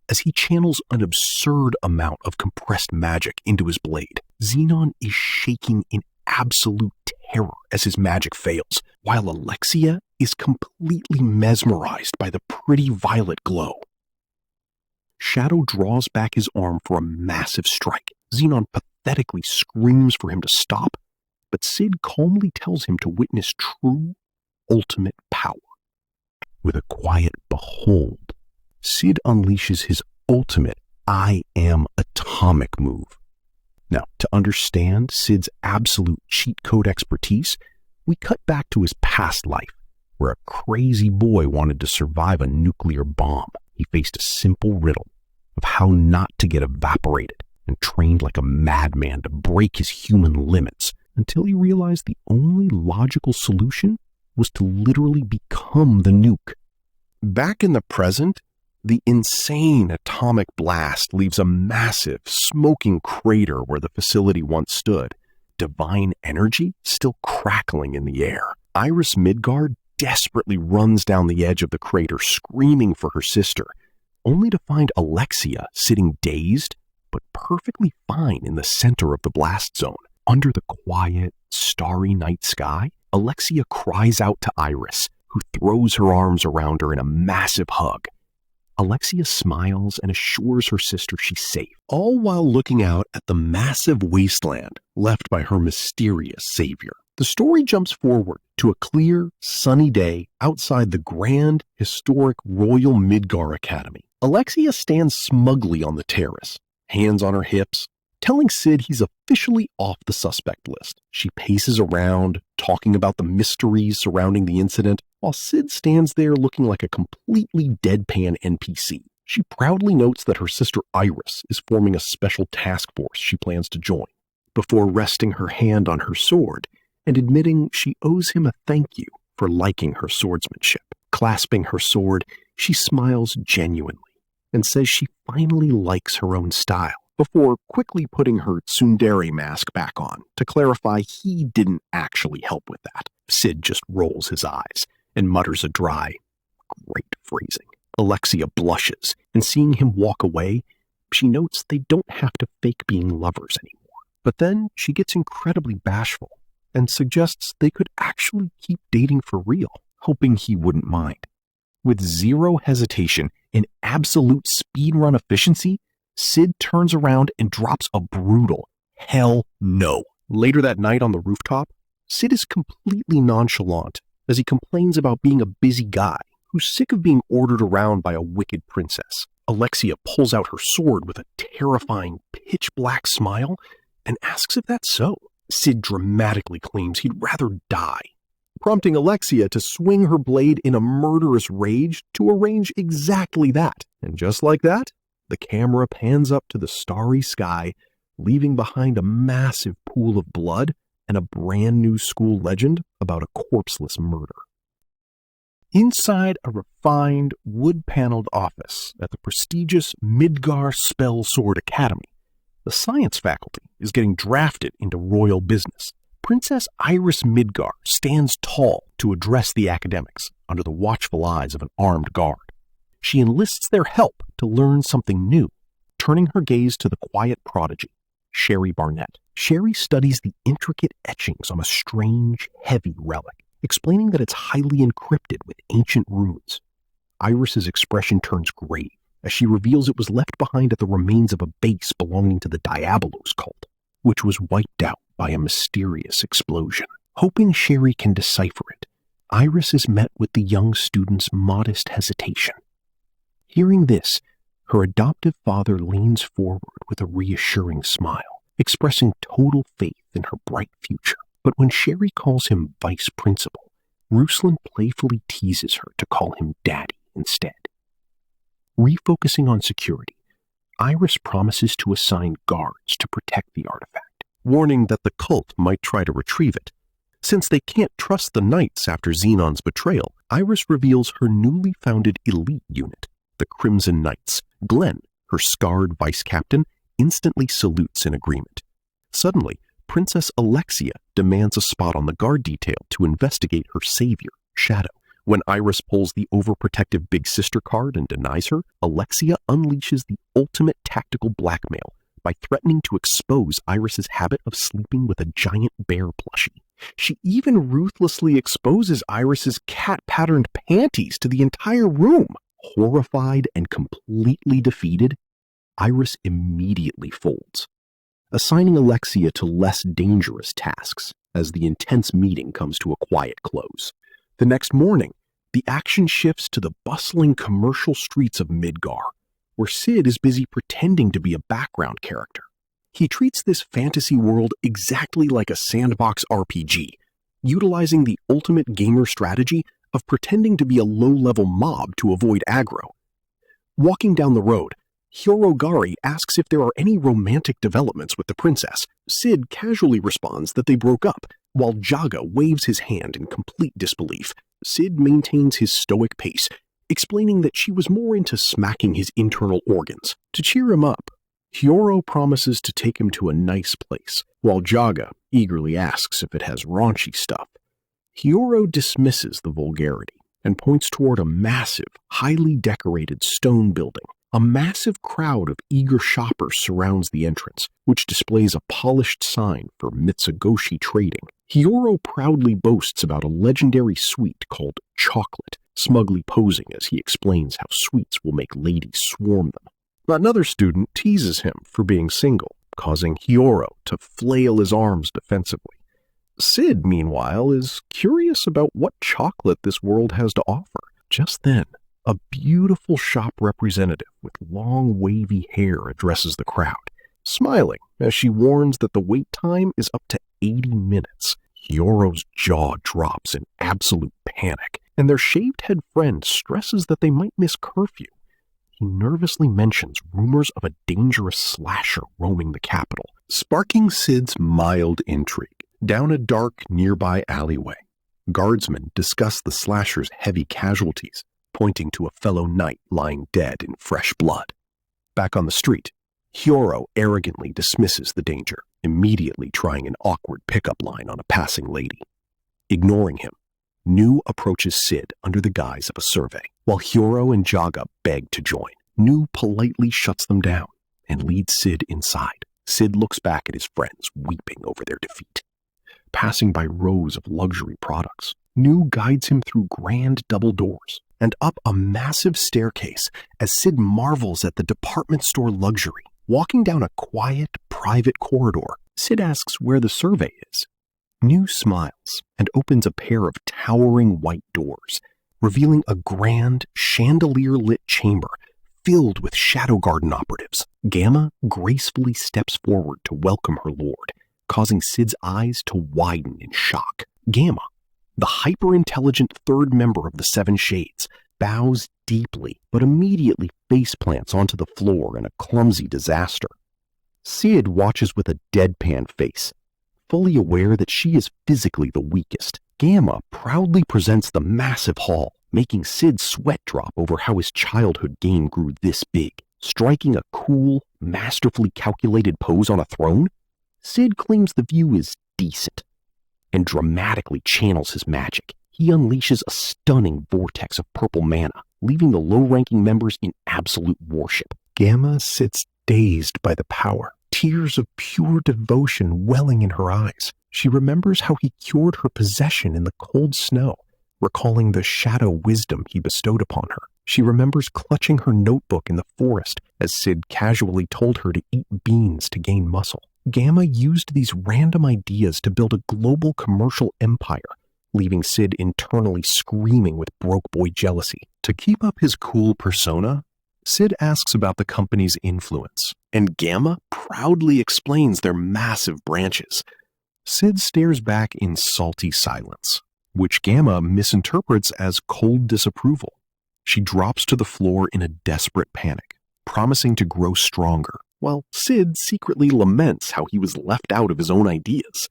As he channels an absurd amount of compressed magic into his blade, Xenon is shaking in absolute terror as his magic fails, while Alexia is completely mesmerized by the pretty violet glow. Shadow draws back his arm for a massive strike. Xenon pathetically screams for him to stop, but Cid calmly tells him to witness true, ultimate power. With a quiet behold, Cid unleashes his ultimate I am atomic move. Now, to understand Cid's absolute cheat code expertise, we cut back to his past life, where a crazy boy wanted to survive a nuclear bomb. He faced a simple riddle of how not to get evaporated and trained like a madman to break his human limits until he realized the only logical solution was to literally become the nuke. Back in the present, the insane atomic blast leaves a massive, smoking crater where the facility once stood, divine energy still crackling in the air. Iris Midgard desperately runs down the edge of the crater, screaming for her sister, only to find Alexia sitting dazed but perfectly fine in the center of the blast zone. Under the quiet, starry night sky, Alexia cries out to Iris, who throws her arms around her in a massive hug. Alexia smiles and assures her sister she's safe, all while looking out at the massive wasteland left by her mysterious savior. The story jumps forward to a clear, sunny day outside the grand, historic Royal Midgar Academy. Alexia stands smugly on the terrace, hands on her hips, telling Cid he's officially off the suspect list. She paces around, talking about the mysteries surrounding the incident, while Cid stands there looking like a completely deadpan NPC. She proudly notes that her sister Iris is forming a special task force she plans to join, before resting her hand on her sword and admitting she owes him a thank you for liking her swordsmanship. Clasping her sword, she smiles genuinely and says she finally likes her own style, before quickly putting her tsundere mask back on to clarify he didn't actually help with that. Cid just rolls his eyes and mutters a dry, "Great phrasing." Alexia blushes, and seeing him walk away, she notes they don't have to fake being lovers anymore. But then she gets incredibly bashful and suggests they could actually keep dating for real, hoping he wouldn't mind. With zero hesitation and absolute speedrun efficiency, Cid turns around and drops a brutal hell no. Later that night on the rooftop, Cid is completely nonchalant as he complains about being a busy guy who's sick of being ordered around by a wicked princess. Alexia pulls out her sword with a terrifying pitch-black smile and asks if that's so. Cid dramatically claims he'd rather die, prompting Alexia to swing her blade in a murderous rage to arrange exactly that. And just like that, the camera pans up to the starry sky, leaving behind a massive pool of blood and a brand new school legend about a corpseless murder. Inside a refined, wood-paneled office at the prestigious Royal Spellsword Academy, the science faculty is getting drafted into royal business. Princess Iris Midgar stands tall to address the academics under the watchful eyes of an armed guard. She enlists their help to learn something new, turning her gaze to the quiet prodigy, Sherry Barnett. Sherry studies the intricate etchings on a strange, heavy relic, explaining that it's highly encrypted with ancient runes. Iris's expression turns grave as she reveals it was left behind at the remains of a base belonging to the Diabolos cult, which was wiped out by a mysterious explosion. Hoping Sherry can decipher it, Iris is met with the young student's modest hesitation. Hearing this, her adoptive father leans forward with a reassuring smile, expressing total faith in her bright future. But when Sherry calls him vice principal, Ruslan playfully teases her to call him daddy instead. Refocusing on security, Iris promises to assign guards to protect the artifact, warning that the cult might try to retrieve it. Since they can't trust the Knights after Xenon's betrayal, Iris reveals her newly founded elite unit, the Crimson Knights. Glenn, her scarred vice captain, instantly salutes in agreement. Suddenly, Princess Alexia demands a spot on the guard detail to investigate her savior, Shadow. When Iris pulls the overprotective big sister card and denies her, Alexia unleashes the ultimate tactical blackmail by threatening to expose Iris's habit of sleeping with a giant bear plushie. She even ruthlessly exposes Iris's cat-patterned panties to the entire room. Horrified and completely defeated, Iris immediately folds, assigning Alexia to less dangerous tasks as the intense meeting comes to a quiet close. The next morning, the action shifts to the bustling commercial streets of Midgar, where Cid is busy pretending to be a background character. He treats this fantasy world exactly like a sandbox RPG, utilizing the ultimate gamer strategy of pretending to be a low-level mob to avoid aggro. Walking down the road, Hirogari asks if there are any romantic developments with the princess. Cid casually responds that they broke up, while Jaga waves his hand in complete disbelief. Cid maintains his stoic pace, explaining that she was more into smacking his internal organs. To cheer him up, Hyoro promises to take him to a nice place, while Jaga eagerly asks if it has raunchy stuff. Hyoro dismisses the vulgarity and points toward a massive, highly decorated stone building A massive crowd of eager shoppers surrounds the entrance, which displays a polished sign for Mitsugoshi Trading. Hiyoro proudly boasts about a legendary sweet called chocolate, smugly posing as he explains how sweets will make ladies swarm them. Another student teases him for being single, causing Hiyoro to flail his arms defensively. Cid, meanwhile, is curious about what chocolate this world has to offer. Just then, a beautiful shop representative with long, wavy hair addresses the crowd, smiling as she warns that the wait time is up to 80 minutes. Hiyoro's jaw drops in absolute panic, and their shaved-head friend stresses that they might miss curfew. He nervously mentions rumors of a dangerous slasher roaming the capital, sparking Cid's mild intrigue. Down a dark, nearby alleyway, guardsmen discuss the slasher's heavy casualties, pointing to a fellow knight lying dead in fresh blood. Back on the street, Hiyoro arrogantly dismisses the danger, immediately trying an awkward pickup line on a passing lady. Ignoring him, Nu approaches Cid under the guise of a survey. While Hiyoro and Jaga beg to join, Nu politely shuts them down and leads Cid inside. Cid looks back at his friends, weeping over their defeat. Passing by rows of luxury products, Nu guides him through grand double doors and up a massive staircase as Cid marvels at the department store luxury. Walking down a quiet, private corridor, Cid asks where the survey is. Nu smiles and opens a pair of towering white doors, revealing a grand, chandelier-lit chamber filled with Shadow Garden operatives. Gamma gracefully steps forward to welcome her lord, causing Cid's eyes to widen in shock. Gamma, the hyper-intelligent third member of the Seven Shades, bows deeply, but immediately faceplants onto the floor in a clumsy disaster. Cid watches with a deadpan face, fully aware that she is physically the weakest. Gamma proudly presents the massive haul, making Cid's sweat drop over how his childhood game grew this big. Striking a cool, masterfully calculated pose on a throne, Cid claims the view is decent and dramatically channels his magic. He unleashes a stunning vortex of purple mana, leaving the low-ranking members in absolute worship. Gamma sits dazed by the power, tears of pure devotion welling in her eyes. She remembers how he cured her possession in the cold snow, recalling the shadow wisdom he bestowed upon her. She remembers clutching her notebook in the forest as Cid casually told her to eat beans to gain muscle. Gamma used these random ideas to build a global commercial empire, leaving Cid internally screaming with broke boy jealousy. To keep up his cool persona, Cid asks about the company's influence, and Gamma proudly explains their massive branches. Cid stares back in salty silence, which Gamma misinterprets as cold disapproval. She drops to the floor in a desperate panic, promising to grow stronger, while Cid secretly laments how he was left out of his own ideas.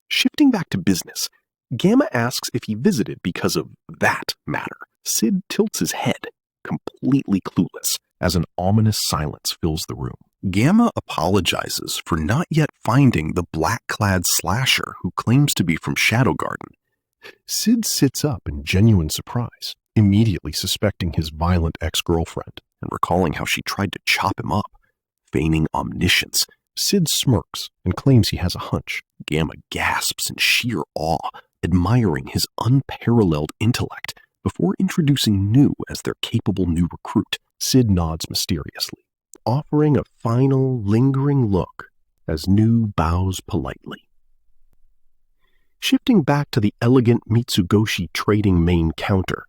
Shifting back to business, Gamma asks if he visited because of that matter. Cid tilts his head, completely clueless, as an ominous silence fills the room. Gamma apologizes for not yet finding the black-clad slasher who claims to be from Shadow Garden. Cid sits up in genuine surprise, immediately suspecting his violent ex-girlfriend and recalling how she tried to chop him up. Feigning omniscience, Cid smirks and claims he has a hunch. Gamma gasps in sheer awe, admiring his unparalleled intellect before introducing Nu as their capable new recruit. Cid nods mysteriously, offering a final, lingering look as Nu bows politely. Shifting back to the elegant Mitsugoshi Trading main counter,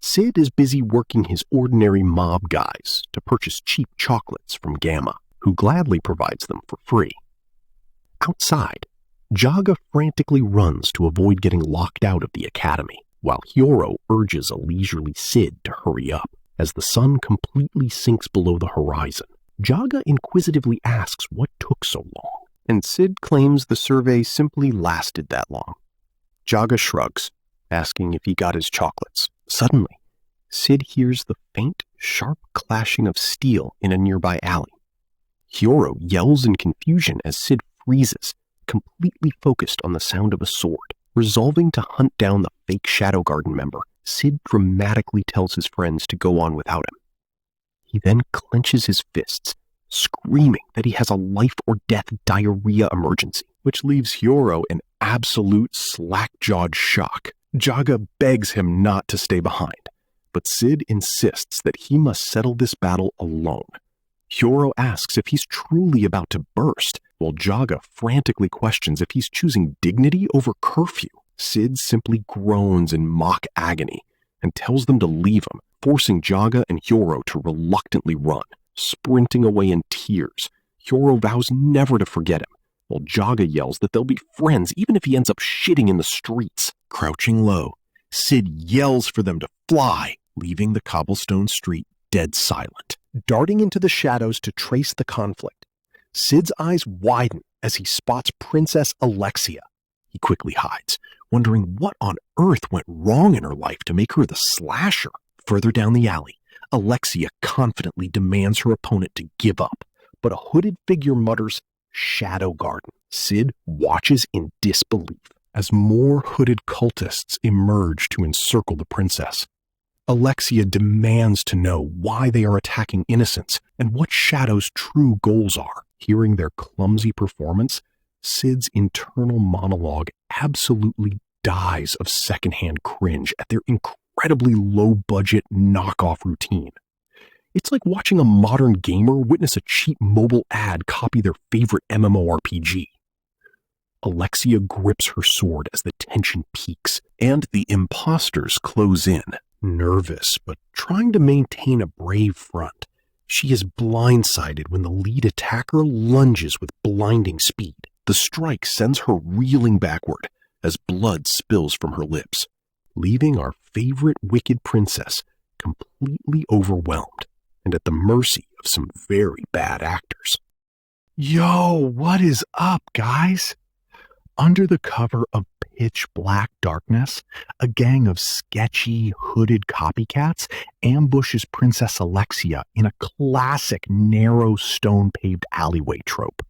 Cid is busy working his ordinary mob guys to purchase cheap chocolates from Gamma, who gladly provides them for free. Outside, Jaga frantically runs to avoid getting locked out of the academy, while Hiyoro urges a leisurely Cid to hurry up. As the sun completely sinks below the horizon, Jaga inquisitively asks what took so long, and Cid claims the survey simply lasted that long. Jaga shrugs, asking if he got his chocolates. Suddenly, Cid hears the faint, sharp clashing of steel in a nearby alley. Hiyoro yells in confusion as Cid freezes, completely focused on the sound of a sword. Resolving to hunt down the fake Shadow Garden member, Cid dramatically tells his friends to go on without him. He then clenches his fists, screaming that he has a life-or-death diarrhea emergency, which leaves Hyoro in absolute slack-jawed shock. Jaga begs him not to stay behind, but Cid insists that he must settle this battle alone. Hyoro asks if he's truly about to burst, while Jaga frantically questions if he's choosing dignity over curfew. Cid simply groans in mock agony and tells them to leave him, forcing Jaga and Hyoro to reluctantly run. Sprinting away in tears, Hyoro vows never to forget him, while Jaga yells that they'll be friends even if he ends up shitting in the streets. Crouching low, Cid yells for them to fly, leaving the cobblestone street dead silent. Darting into the shadows to trace the conflict, Cid's eyes widen as he spots Princess Alexia. He quickly hides, wondering what on earth went wrong in her life to make her the slasher. Further down the alley, Alexia confidently demands her opponent to give up, but a hooded figure mutters, "Shadow Garden." Cid watches in disbelief as more hooded cultists emerge to encircle the princess. Alexia demands to know why they are attacking innocents and what Shadow's true goals are. Hearing their clumsy performance, Cid's internal monologue absolutely dies of secondhand cringe at their incredibly low-budget knockoff routine. It's like watching a modern gamer witness a cheap mobile ad copy their favorite MMORPG. Alexia grips her sword as the tension peaks, and the imposters close in. Nervous, but trying to maintain a brave front, she is blindsided when the lead attacker lunges with blinding speed. The strike sends her reeling backward as blood spills from her lips, leaving our favorite wicked princess completely overwhelmed and at the mercy of some very bad actors. Yo, what is up, guys? Under the cover of pitch black darkness, a gang of sketchy, hooded copycats ambushes Princess Alexia in a classic narrow stone-paved alleyway trope.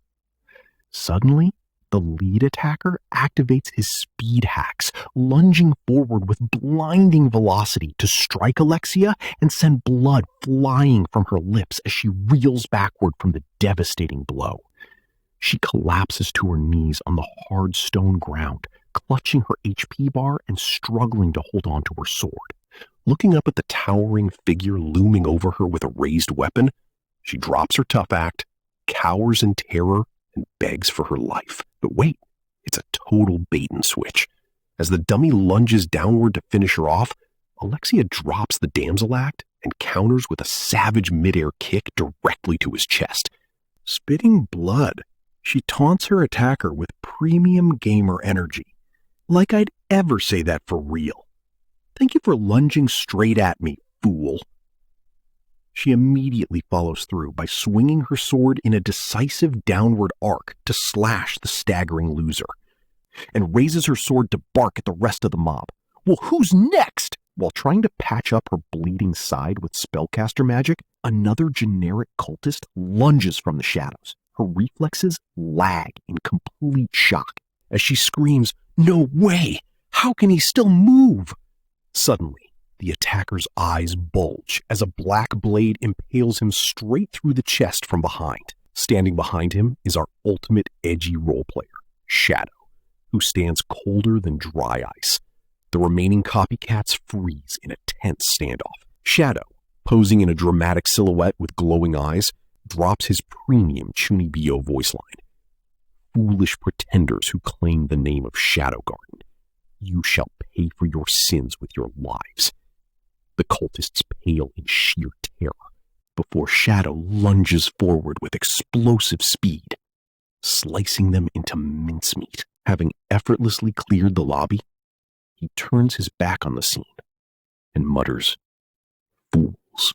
Suddenly, the lead attacker activates his speed hacks, lunging forward with blinding velocity to strike Alexia and send blood flying from her lips as she reels backward from the devastating blow. She collapses to her knees on the hard stone ground, clutching her HP bar and struggling to hold on to her sword. Looking up at the towering figure looming over her with a raised weapon, she drops her tough act, cowers in terror, and begs for her life. But wait, it's a total bait and switch. As the dummy lunges downward to finish her off, Alexia drops the damsel act and counters with a savage midair kick directly to his chest. Spitting blood, she taunts her attacker with premium gamer energy. Like I'd ever say that for real. Thank you for lunging straight at me, fool. She immediately follows through by swinging her sword in a decisive downward arc to slash the staggering loser, and raises her sword to bark at the rest of the mob. Well, who's next? While trying to patch up her bleeding side with spellcaster magic, another generic cultist lunges from the shadows. Her reflexes lag in complete shock as she screams, "No way! How can he still move?" Suddenly, the attacker's eyes bulge as a black blade impales him straight through the chest from behind. Standing behind him is our ultimate edgy role player, Shadow, who stands colder than dry ice. The remaining copycats freeze in a tense standoff. Shadow, posing in a dramatic silhouette with glowing eyes, drops his premium Chunibyo voice line. Foolish pretenders who claim the name of Shadow Garden, you shall pay for your sins with your lives. The cultists pale in sheer terror before Shadow lunges forward with explosive speed, slicing them into mincemeat. Having effortlessly cleared the lobby, he turns his back on the scene and mutters, "Fools."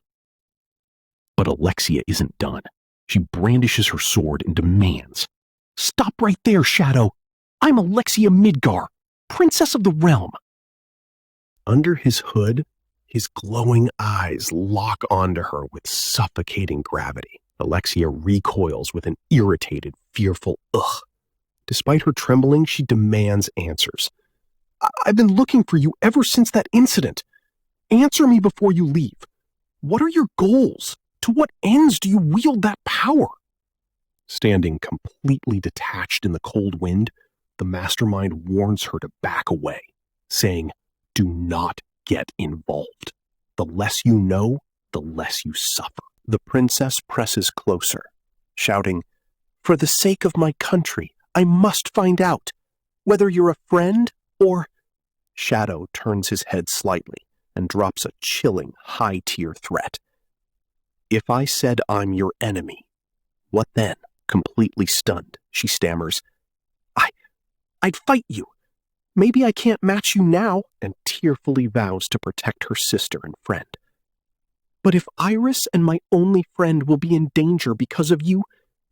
But Alexia isn't done. She brandishes her sword and demands, "Stop right there, Shadow! I'm Alexia Midgar, Princess of the Realm." Under his hood, his glowing eyes lock onto her with suffocating gravity. Alexia recoils with an irritated, fearful ugh. Despite her trembling, she demands answers. "I've been looking for you ever since that incident. Answer me before you leave. What are your goals? To To what ends do you wield that power? Standing completely detached in the cold wind, the mastermind warns her to back away, saying, "Do not get involved. The less you know, the less you suffer." The princess presses closer, shouting, "For the sake of my country, I must find out, whether you're a friend or—" Shadow turns his head slightly and drops a chilling, high-tier threat. "If I said I'm your enemy, what then?" Completely stunned, she stammers, I'd fight you. Maybe I can't match you now," and tearfully vows to protect her sister and friend. "But if Iris and my only friend will be in danger because of you,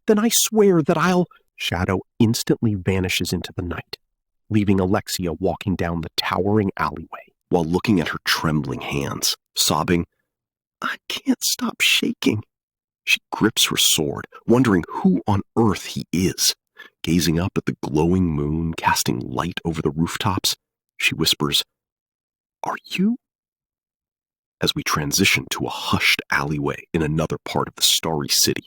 then I swear that I'll—" Shadow instantly vanishes into the night, leaving Alexia walking down the towering alleyway while looking at her trembling hands, sobbing, "I can't stop shaking." She grips her sword, wondering who on earth he is. Gazing up at the glowing moon casting light over the rooftops, she whispers, "Are you?" As we transition to a hushed alleyway in another part of the starry city,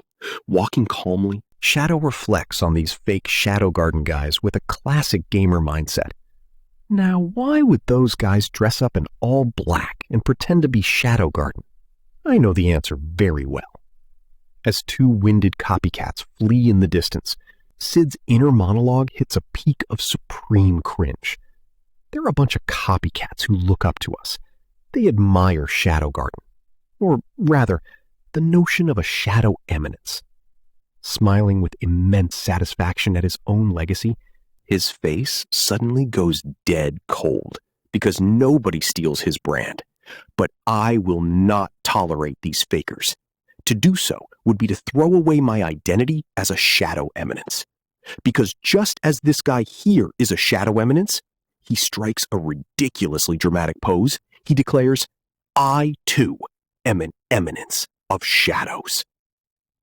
walking calmly, Shadow reflects on these fake Shadow Garden guys with a classic gamer mindset. Now, why would those guys dress up in all black and pretend to be Shadow Garden? I know the answer very well. As two winded copycats flee in the distance, Cid's inner monologue hits a peak of supreme cringe. They're a bunch of copycats who look up to us. They admire Shadow Garden, or rather, the notion of a shadow eminence. Smiling with immense satisfaction at his own legacy, his face suddenly goes dead cold because nobody steals his brand. But I will not tolerate these fakers. To do so would be to throw away my identity as a shadow eminence. Because just as this guy here is a shadow eminence, he strikes a ridiculously dramatic pose. He declares, "I too am an eminence of shadows."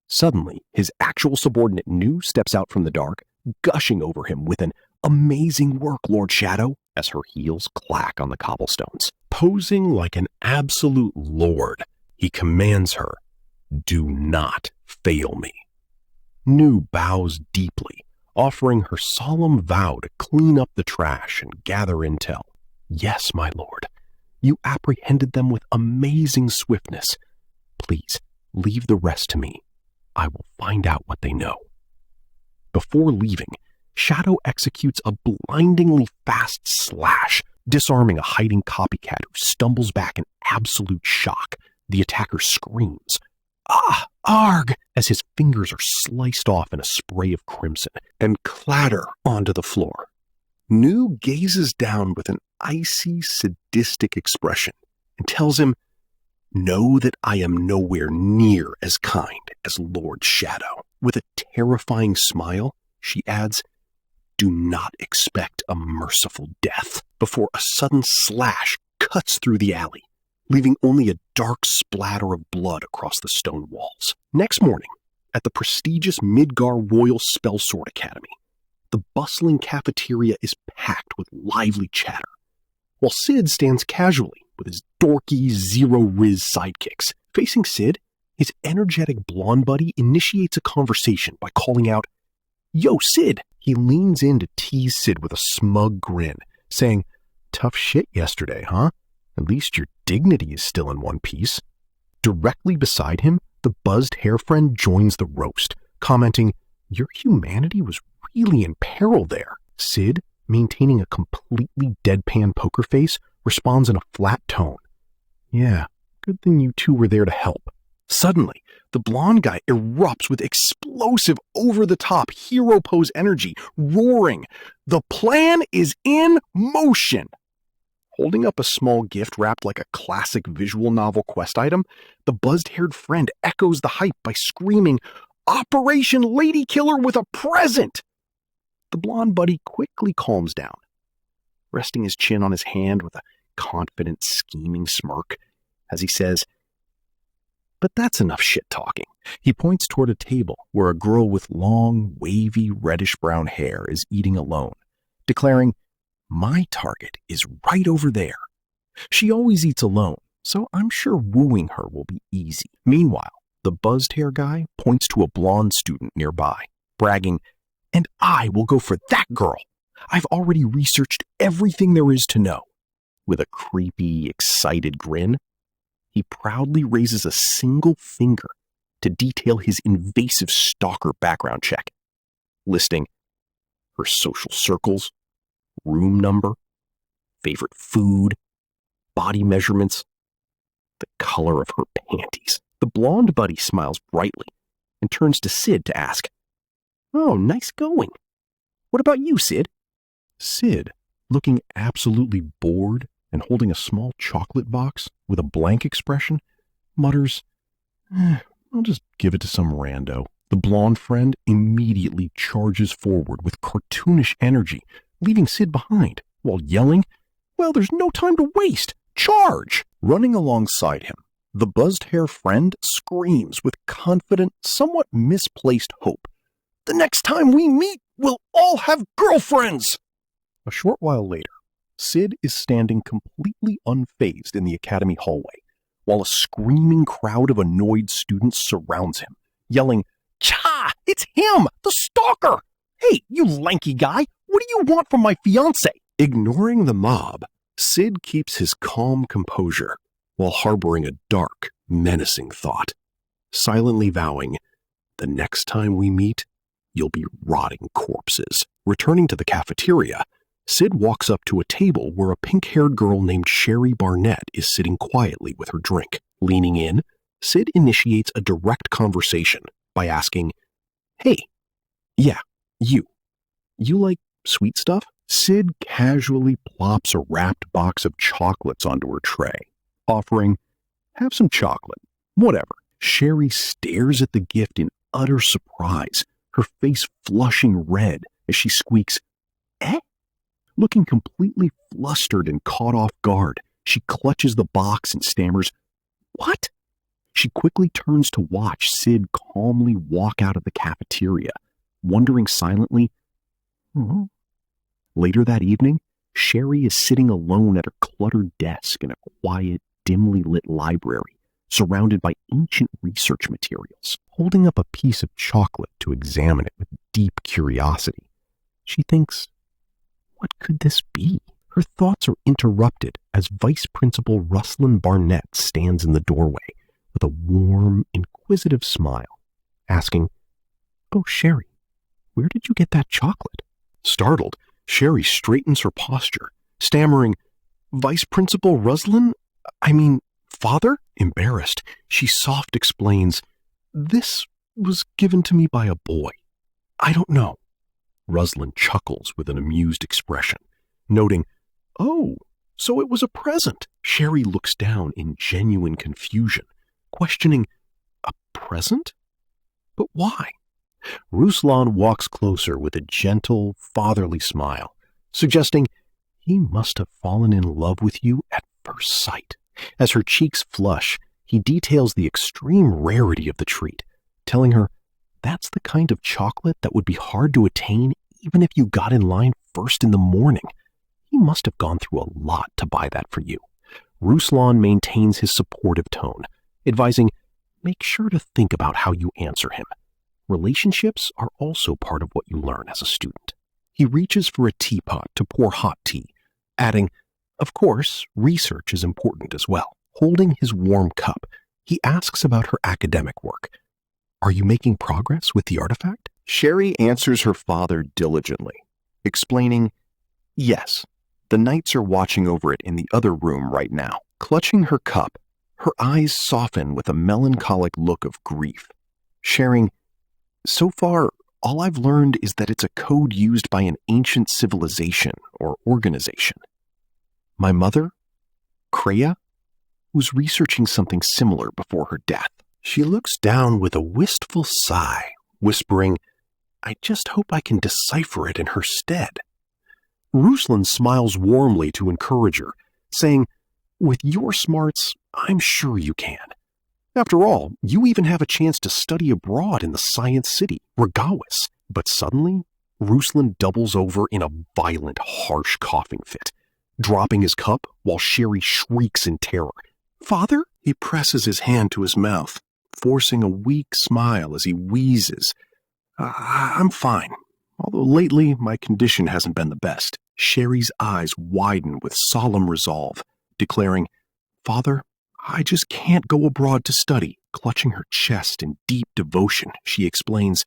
Suddenly, his actual subordinate Nu steps out from the dark, gushing over him with an "Amazing work, Lord Shadow," as her heels clack on the cobblestones. Posing like an absolute lord, he commands her, "Do not fail me." Nu bows deeply, offering her solemn vow to clean up the trash and gather intel. "Yes, my lord. You apprehended them with amazing swiftness. Please, leave the rest to me. I will find out what they know." Before leaving, Shadow executes a blindingly fast slash, disarming a hiding copycat who stumbles back in absolute shock. The attacker screams, "Ah, arg!" as his fingers are sliced off in a spray of crimson and clatter onto the floor. Nu gazes down with an icy, sadistic expression and tells him, "Know that I am nowhere near as kind as Lord Shadow." With a terrifying smile, she adds, "Do not expect a merciful death," before a sudden slash cuts through the alley, leaving only a dark splatter of blood across the stone walls. Next morning, at the prestigious Midgar Royal Spellsword Academy, the bustling cafeteria is packed with lively chatter, while Cid stands casually with his dorky, zero-riz sidekicks. Facing Cid, his energetic blonde buddy initiates a conversation by calling out, "Yo, Cid!" He leans in to tease Cid with a smug grin, saying, "Tough shit yesterday, huh? At least your dignity is still in one piece." Directly beside him, the buzzed hair friend joins the roast, commenting, "Your humanity was really in peril there." Cid, maintaining a completely deadpan poker face, responds in a flat tone, "Yeah, good thing you two were there to help." Suddenly, the blonde guy erupts with explosive, over-the-top hero pose energy, roaring, "The plan is in motion!" Holding up a small gift wrapped like a classic visual novel quest item, the buzzed-haired friend echoes the hype by screaming, "Operation Lady Killer with a present!" The blonde buddy quickly calms down, resting his chin on his hand with a confident, scheming smirk as he says, "But that's enough shit-talking." He points toward a table where a girl with long, wavy, reddish-brown hair is eating alone, declaring, "My target is right over there. She always eats alone, so I'm sure wooing her will be easy." Meanwhile, The buzzed hair guy points to a blonde student nearby, bragging, "And I will go for that girl. I've already researched everything there is to know." With a creepy, excited grin, he proudly raises a single finger to detail his invasive stalker background check, listing her social circles, room number, favorite food, body measurements, the color of her panties. The blonde buddy smiles brightly and turns to Cid to ask, "Oh, nice going. What about you, Cid?" Cid, looking absolutely bored and holding a small chocolate box with a blank expression, mutters, "I'll just give it to some rando." The blonde friend immediately charges forward with cartoonish energy, leaving Cid behind, while yelling, "Well, there's no time to waste! Charge!" Running alongside him, the buzzed hair friend screams with confident, somewhat misplaced hope, "The next time we meet, we'll all have girlfriends!" A short while later, Cid is standing completely unfazed in the academy hallway, while a screaming crowd of annoyed students surrounds him, yelling, "Cha! It's him! The stalker! Hey, you lanky guy! What do you want from my fiancé?" Ignoring the mob, Cid keeps his calm composure while harboring a dark, menacing thought, silently vowing, "The next time we meet, you'll be rotting corpses." Returning to the cafeteria, Cid walks up to a table where a pink-haired girl named Sherry Barnett is sitting quietly with her drink. Leaning in, Cid initiates a direct conversation by asking, "Hey, yeah, you like sweet stuff?" Cid casually plops a wrapped box of chocolates onto her tray, offering, "Have some chocolate, whatever." Sherry stares at the gift in utter surprise, her face flushing red as she squeaks, "Eh?" Looking completely flustered and caught off guard, she clutches the box and stammers, "What?" She quickly turns to watch Cid calmly walk out of the cafeteria, wondering silently, Later that evening, Sherry is sitting alone at her cluttered desk in a quiet, dimly lit library, surrounded by ancient research materials. Holding up a piece of chocolate to examine it with deep curiosity, she thinks, what could this be? Her thoughts are interrupted as Vice Principal Ruslan Barnett stands in the doorway with a warm, inquisitive smile, asking, "Oh, Sherry, where did you get that chocolate?" Startled, Sherry straightens her posture, stammering, "Vice Principal Ruslan? Father?" Embarrassed, she soft explains, "This was given to me by a boy. I don't know." Ruslan chuckles with an amused expression, noting, "Oh, so it was a present." Sherry looks down in genuine confusion, questioning, "A present? But why?" Ruslan walks closer with a gentle, fatherly smile, suggesting he must have fallen in love with you at first sight. As her cheeks flush, he details the extreme rarity of the treat, telling her that's the kind of chocolate that would be hard to attain even if you got in line first in the morning. He must have gone through a lot to buy that for you. Ruslan maintains his supportive tone, advising, make sure to think about how you answer him. Relationships are also part of what you learn as a student. He reaches for a teapot to pour hot tea, adding, of course, research is important as well. Holding his warm cup, he asks about her academic work. Are you making progress with the artifact? Sherry answers her father diligently, explaining, yes, the knights are watching over it in the other room right now. Clutching her cup, her eyes soften with a melancholic look of grief, sharing, so far, all I've learned is that it's a code used by an ancient civilization or organization. My mother, Kreia, was researching something similar before her death. She looks down with a wistful sigh, whispering, I just hope I can decipher it in her stead. Ruslan smiles warmly to encourage her, saying, with your smarts, I'm sure you can. After all, you even have a chance to study abroad in the Science City, Regawis. But suddenly, Ruslan doubles over in a violent, harsh coughing fit, dropping his cup while Sherry shrieks in terror. Father? He presses his hand to his mouth, forcing a weak smile as he wheezes. I'm fine, although lately my condition hasn't been the best. Sherry's eyes widen with solemn resolve, declaring, Father, I just can't go abroad to study. Clutching her chest in deep devotion, she explains,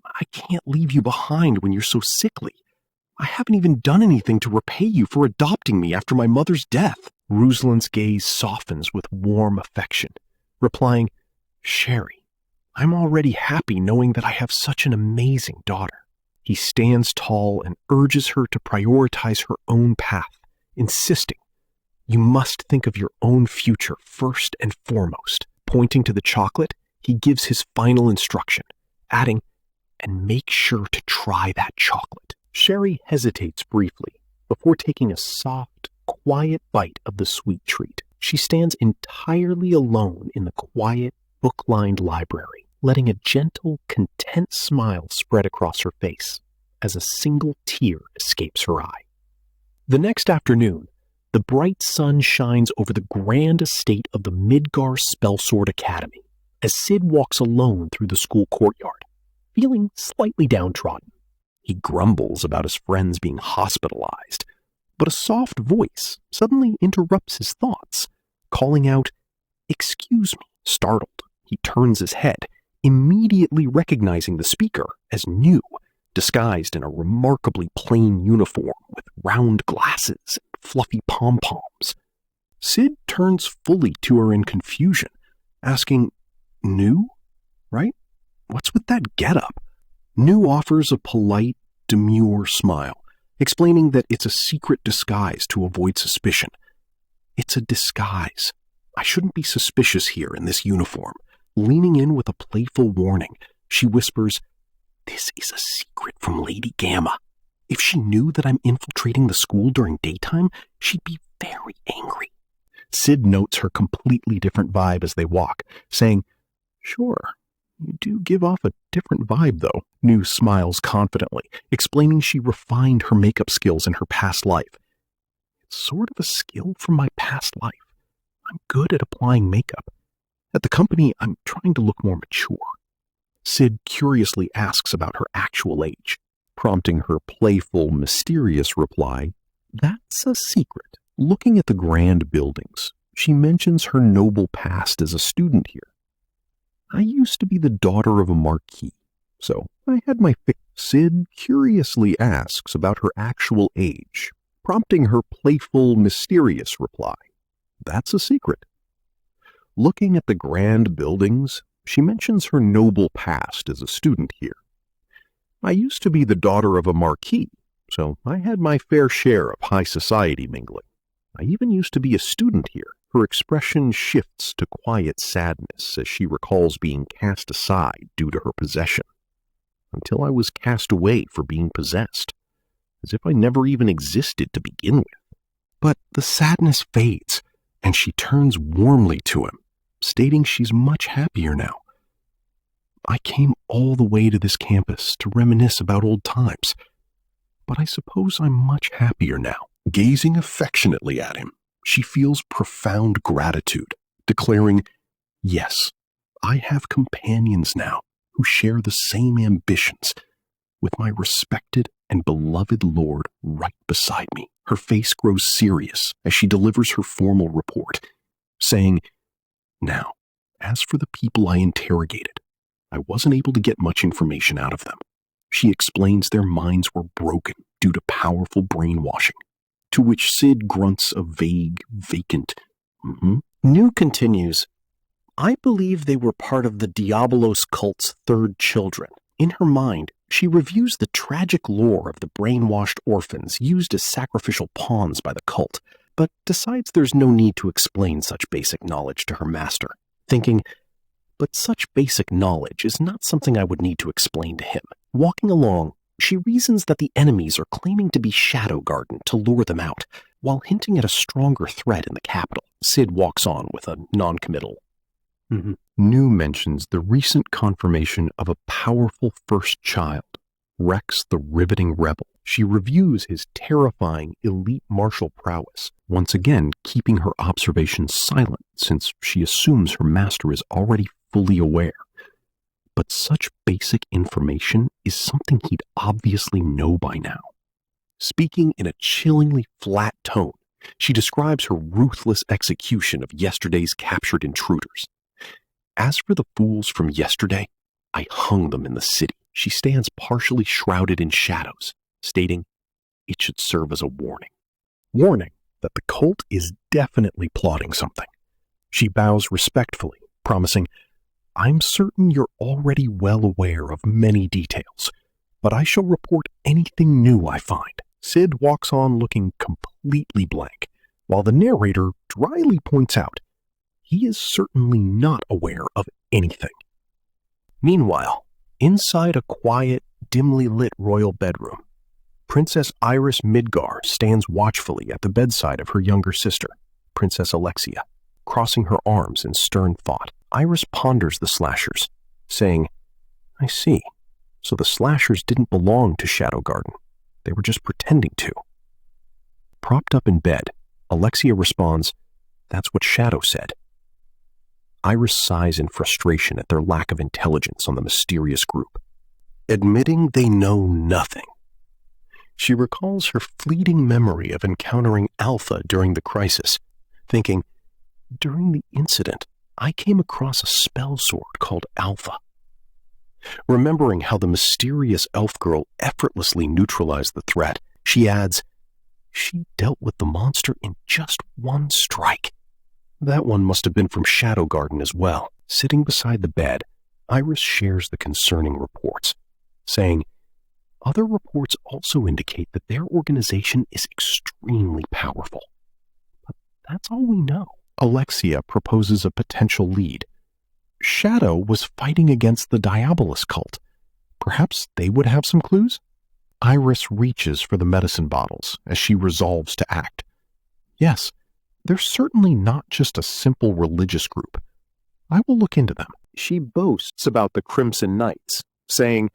I can't leave you behind when you're so sickly. I haven't even done anything to repay you for adopting me after my mother's death. Rusalyn's gaze softens with warm affection, replying, Sherry, I'm already happy knowing that I have such an amazing daughter. He stands tall and urges her to prioritize her own path, insisting, You must think of your own future first and foremost. Pointing to the chocolate, he gives his final instruction, adding, And make sure to try that chocolate. Sherry hesitates briefly before taking a soft, quiet bite of the sweet treat. She stands entirely alone in the quiet, book-lined library, letting a gentle, content smile spread across her face as a single tear escapes her eye. The next afternoon, the bright sun shines over the grand estate of the Midgar Spellsword Academy as Cid walks alone through the school courtyard, feeling slightly downtrodden. He grumbles about his friends being hospitalized, but a soft voice suddenly interrupts his thoughts, calling out, Excuse me. Startled, he turns his head, immediately recognizing the speaker as new, disguised in a remarkably plain uniform with round glasses and fluffy pom-poms. Cid turns fully to her in confusion, asking, New? Right? What's with that getup? New offers a polite, demure smile, explaining that it's a secret disguise to avoid suspicion. It's a disguise. I shouldn't be suspicious here in this uniform. Leaning in with a playful warning, she whispers, This is a secret from Lady Gamma. If she knew that I'm infiltrating the school during daytime, she'd be very angry. Cid notes her completely different vibe as they walk, saying, Sure, you do give off a different vibe, though. New smiles confidently, explaining she refined her makeup skills in her past life. It's sort of a skill from my past life. I'm good at applying makeup. At the company, I'm trying to look more mature. Cid curiously asks about her actual age, prompting her playful, mysterious reply, That's a secret. Looking at the grand buildings, she mentions her noble past as a student here. I used to be the daughter of a marquis, so I had my fix. Cid curiously asks about her actual age, prompting her playful, mysterious reply, That's a secret. Looking at the grand buildings, she mentions her noble past as a student here. I used to be the daughter of a marquis, so I had my fair share of high society mingling. I even used to be a student here. Her expression shifts to quiet sadness as she recalls being cast aside due to her possession, until I was cast away for being possessed, as if I never even existed to begin with. But the sadness fades, and she turns warmly to him, stating she's much happier now. I came all the way to this campus to reminisce about old times, but I suppose I'm much happier now. Gazing affectionately at him, she feels profound gratitude, declaring, Yes, I have companions now who share the same ambitions, with my respected and beloved lord right beside me. Her face grows serious as she delivers her formal report, saying, Now, as for the people I interrogated, I wasn't able to get much information out of them. She explains their minds were broken due to powerful brainwashing, to which Cid grunts a vague, vacant, New continues, I believe they were part of the Diabolos cult's third children. In her mind, she reviews the tragic lore of the brainwashed orphans used as sacrificial pawns by the cult, but decides there's no need to explain such basic knowledge to her master, thinking, but such basic knowledge is not something I would need to explain to him. Walking along, she reasons that the enemies are claiming to be Shadow Garden to lure them out, while hinting at a stronger threat in the capital. Cid walks on with a non-committal. New mentions the recent confirmation of a powerful first child, Rex the Riveting Rebel. She reviews his terrifying elite martial prowess, once again keeping her observations silent since she assumes her master is already fully aware. But such basic information is something he'd obviously know by now. Speaking in a chillingly flat tone, she describes her ruthless execution of yesterday's captured intruders. As for the fools from yesterday, I hung them in the city. She stands partially shrouded in shadows, stating it should serve as a warning. Warning that the cult is definitely plotting something. She bows respectfully, promising, I'm certain you're already well aware of many details, but I shall report anything new I find. Cid walks on looking completely blank, while the narrator dryly points out he is certainly not aware of anything. Meanwhile, inside a quiet, dimly lit royal bedroom, Princess Iris Midgar stands watchfully at the bedside of her younger sister, Princess Alexia, crossing her arms in stern thought. Iris ponders the slashers, saying, I see. So the slashers didn't belong to Shadow Garden. They were just pretending to. Propped up in bed, Alexia responds, That's what Shadow said. Iris sighs in frustration at their lack of intelligence on the mysterious group, admitting they know nothing. She recalls her fleeting memory of encountering Alpha during the crisis, thinking, during the incident, I came across a spell sword called Alpha. Remembering how the mysterious elf girl effortlessly neutralized the threat, she adds, she dealt with the monster in just one strike. That one must have been from Shadow Garden as well. Sitting beside the bed, Iris shares the concerning reports, saying, other reports also indicate that their organization is extremely powerful. But that's all we know. Alexia proposes a potential lead. Shadow was fighting against the Diabolos cult. Perhaps they would have some clues? Iris reaches for the medicine bottles as she resolves to act. Yes, they're certainly not just a simple religious group. I will look into them. She boasts about the Crimson Knights, saying,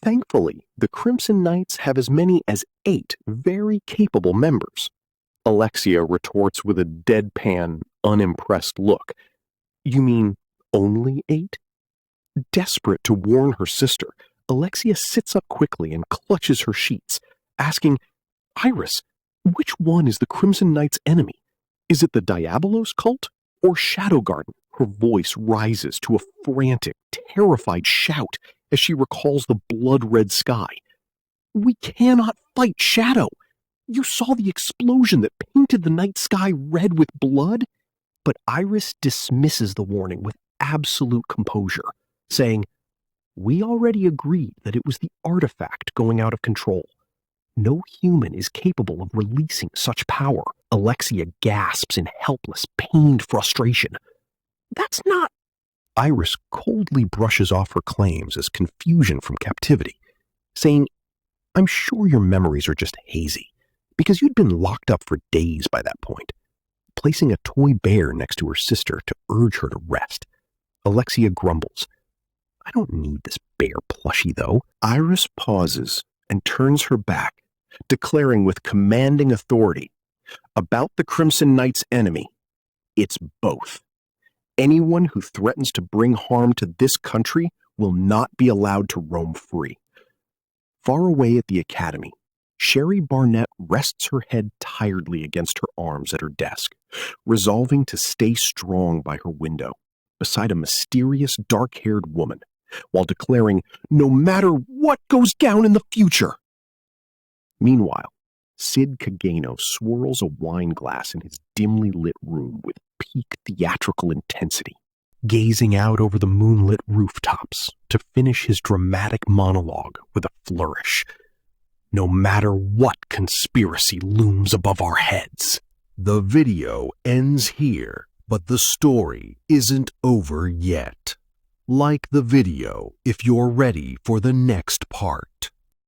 thankfully, the Crimson Knights have as many as 8 very capable members. Alexia retorts with a deadpan, unimpressed look. You mean only 8? Desperate to warn her sister, Alexia sits up quickly and clutches her sheets, asking, Iris, which one is the Crimson Knight's enemy? Is it the Diabolos cult or Shadow Garden? Her voice rises to a frantic, terrified shout as she recalls the blood-red sky. We cannot fight Shadow. You saw the explosion that painted the night sky red with blood? But Iris dismisses the warning with absolute composure, saying, we already agreed that it was the artifact going out of control. No human is capable of releasing such power. Alexia gasps in helpless, pained frustration. That's not... Iris coldly brushes off her claims as confusion from captivity, saying, I'm sure your memories are just hazy, because you'd been locked up for days by that point. Placing a toy bear next to her sister to urge her to rest, Alexia grumbles. I don't need this bear plushie, though. Iris pauses and turns her back, declaring with commanding authority, about the Crimson Knight's enemy, it's both. Anyone who threatens to bring harm to this country will not be allowed to roam free. Far away at the academy, Sherry Barnett rests her head tiredly against her arms at her desk, resolving to stay strong by her window, beside a mysterious dark-haired woman, while declaring, no matter what goes down in the future. Meanwhile, Cid Kagenou swirls a wine glass in his dimly lit room with peak theatrical intensity, gazing out over the moonlit rooftops to finish his dramatic monologue with a flourish. No matter what conspiracy looms above our heads. The video ends here, but the story isn't over yet. Like the video if you're ready for the next part.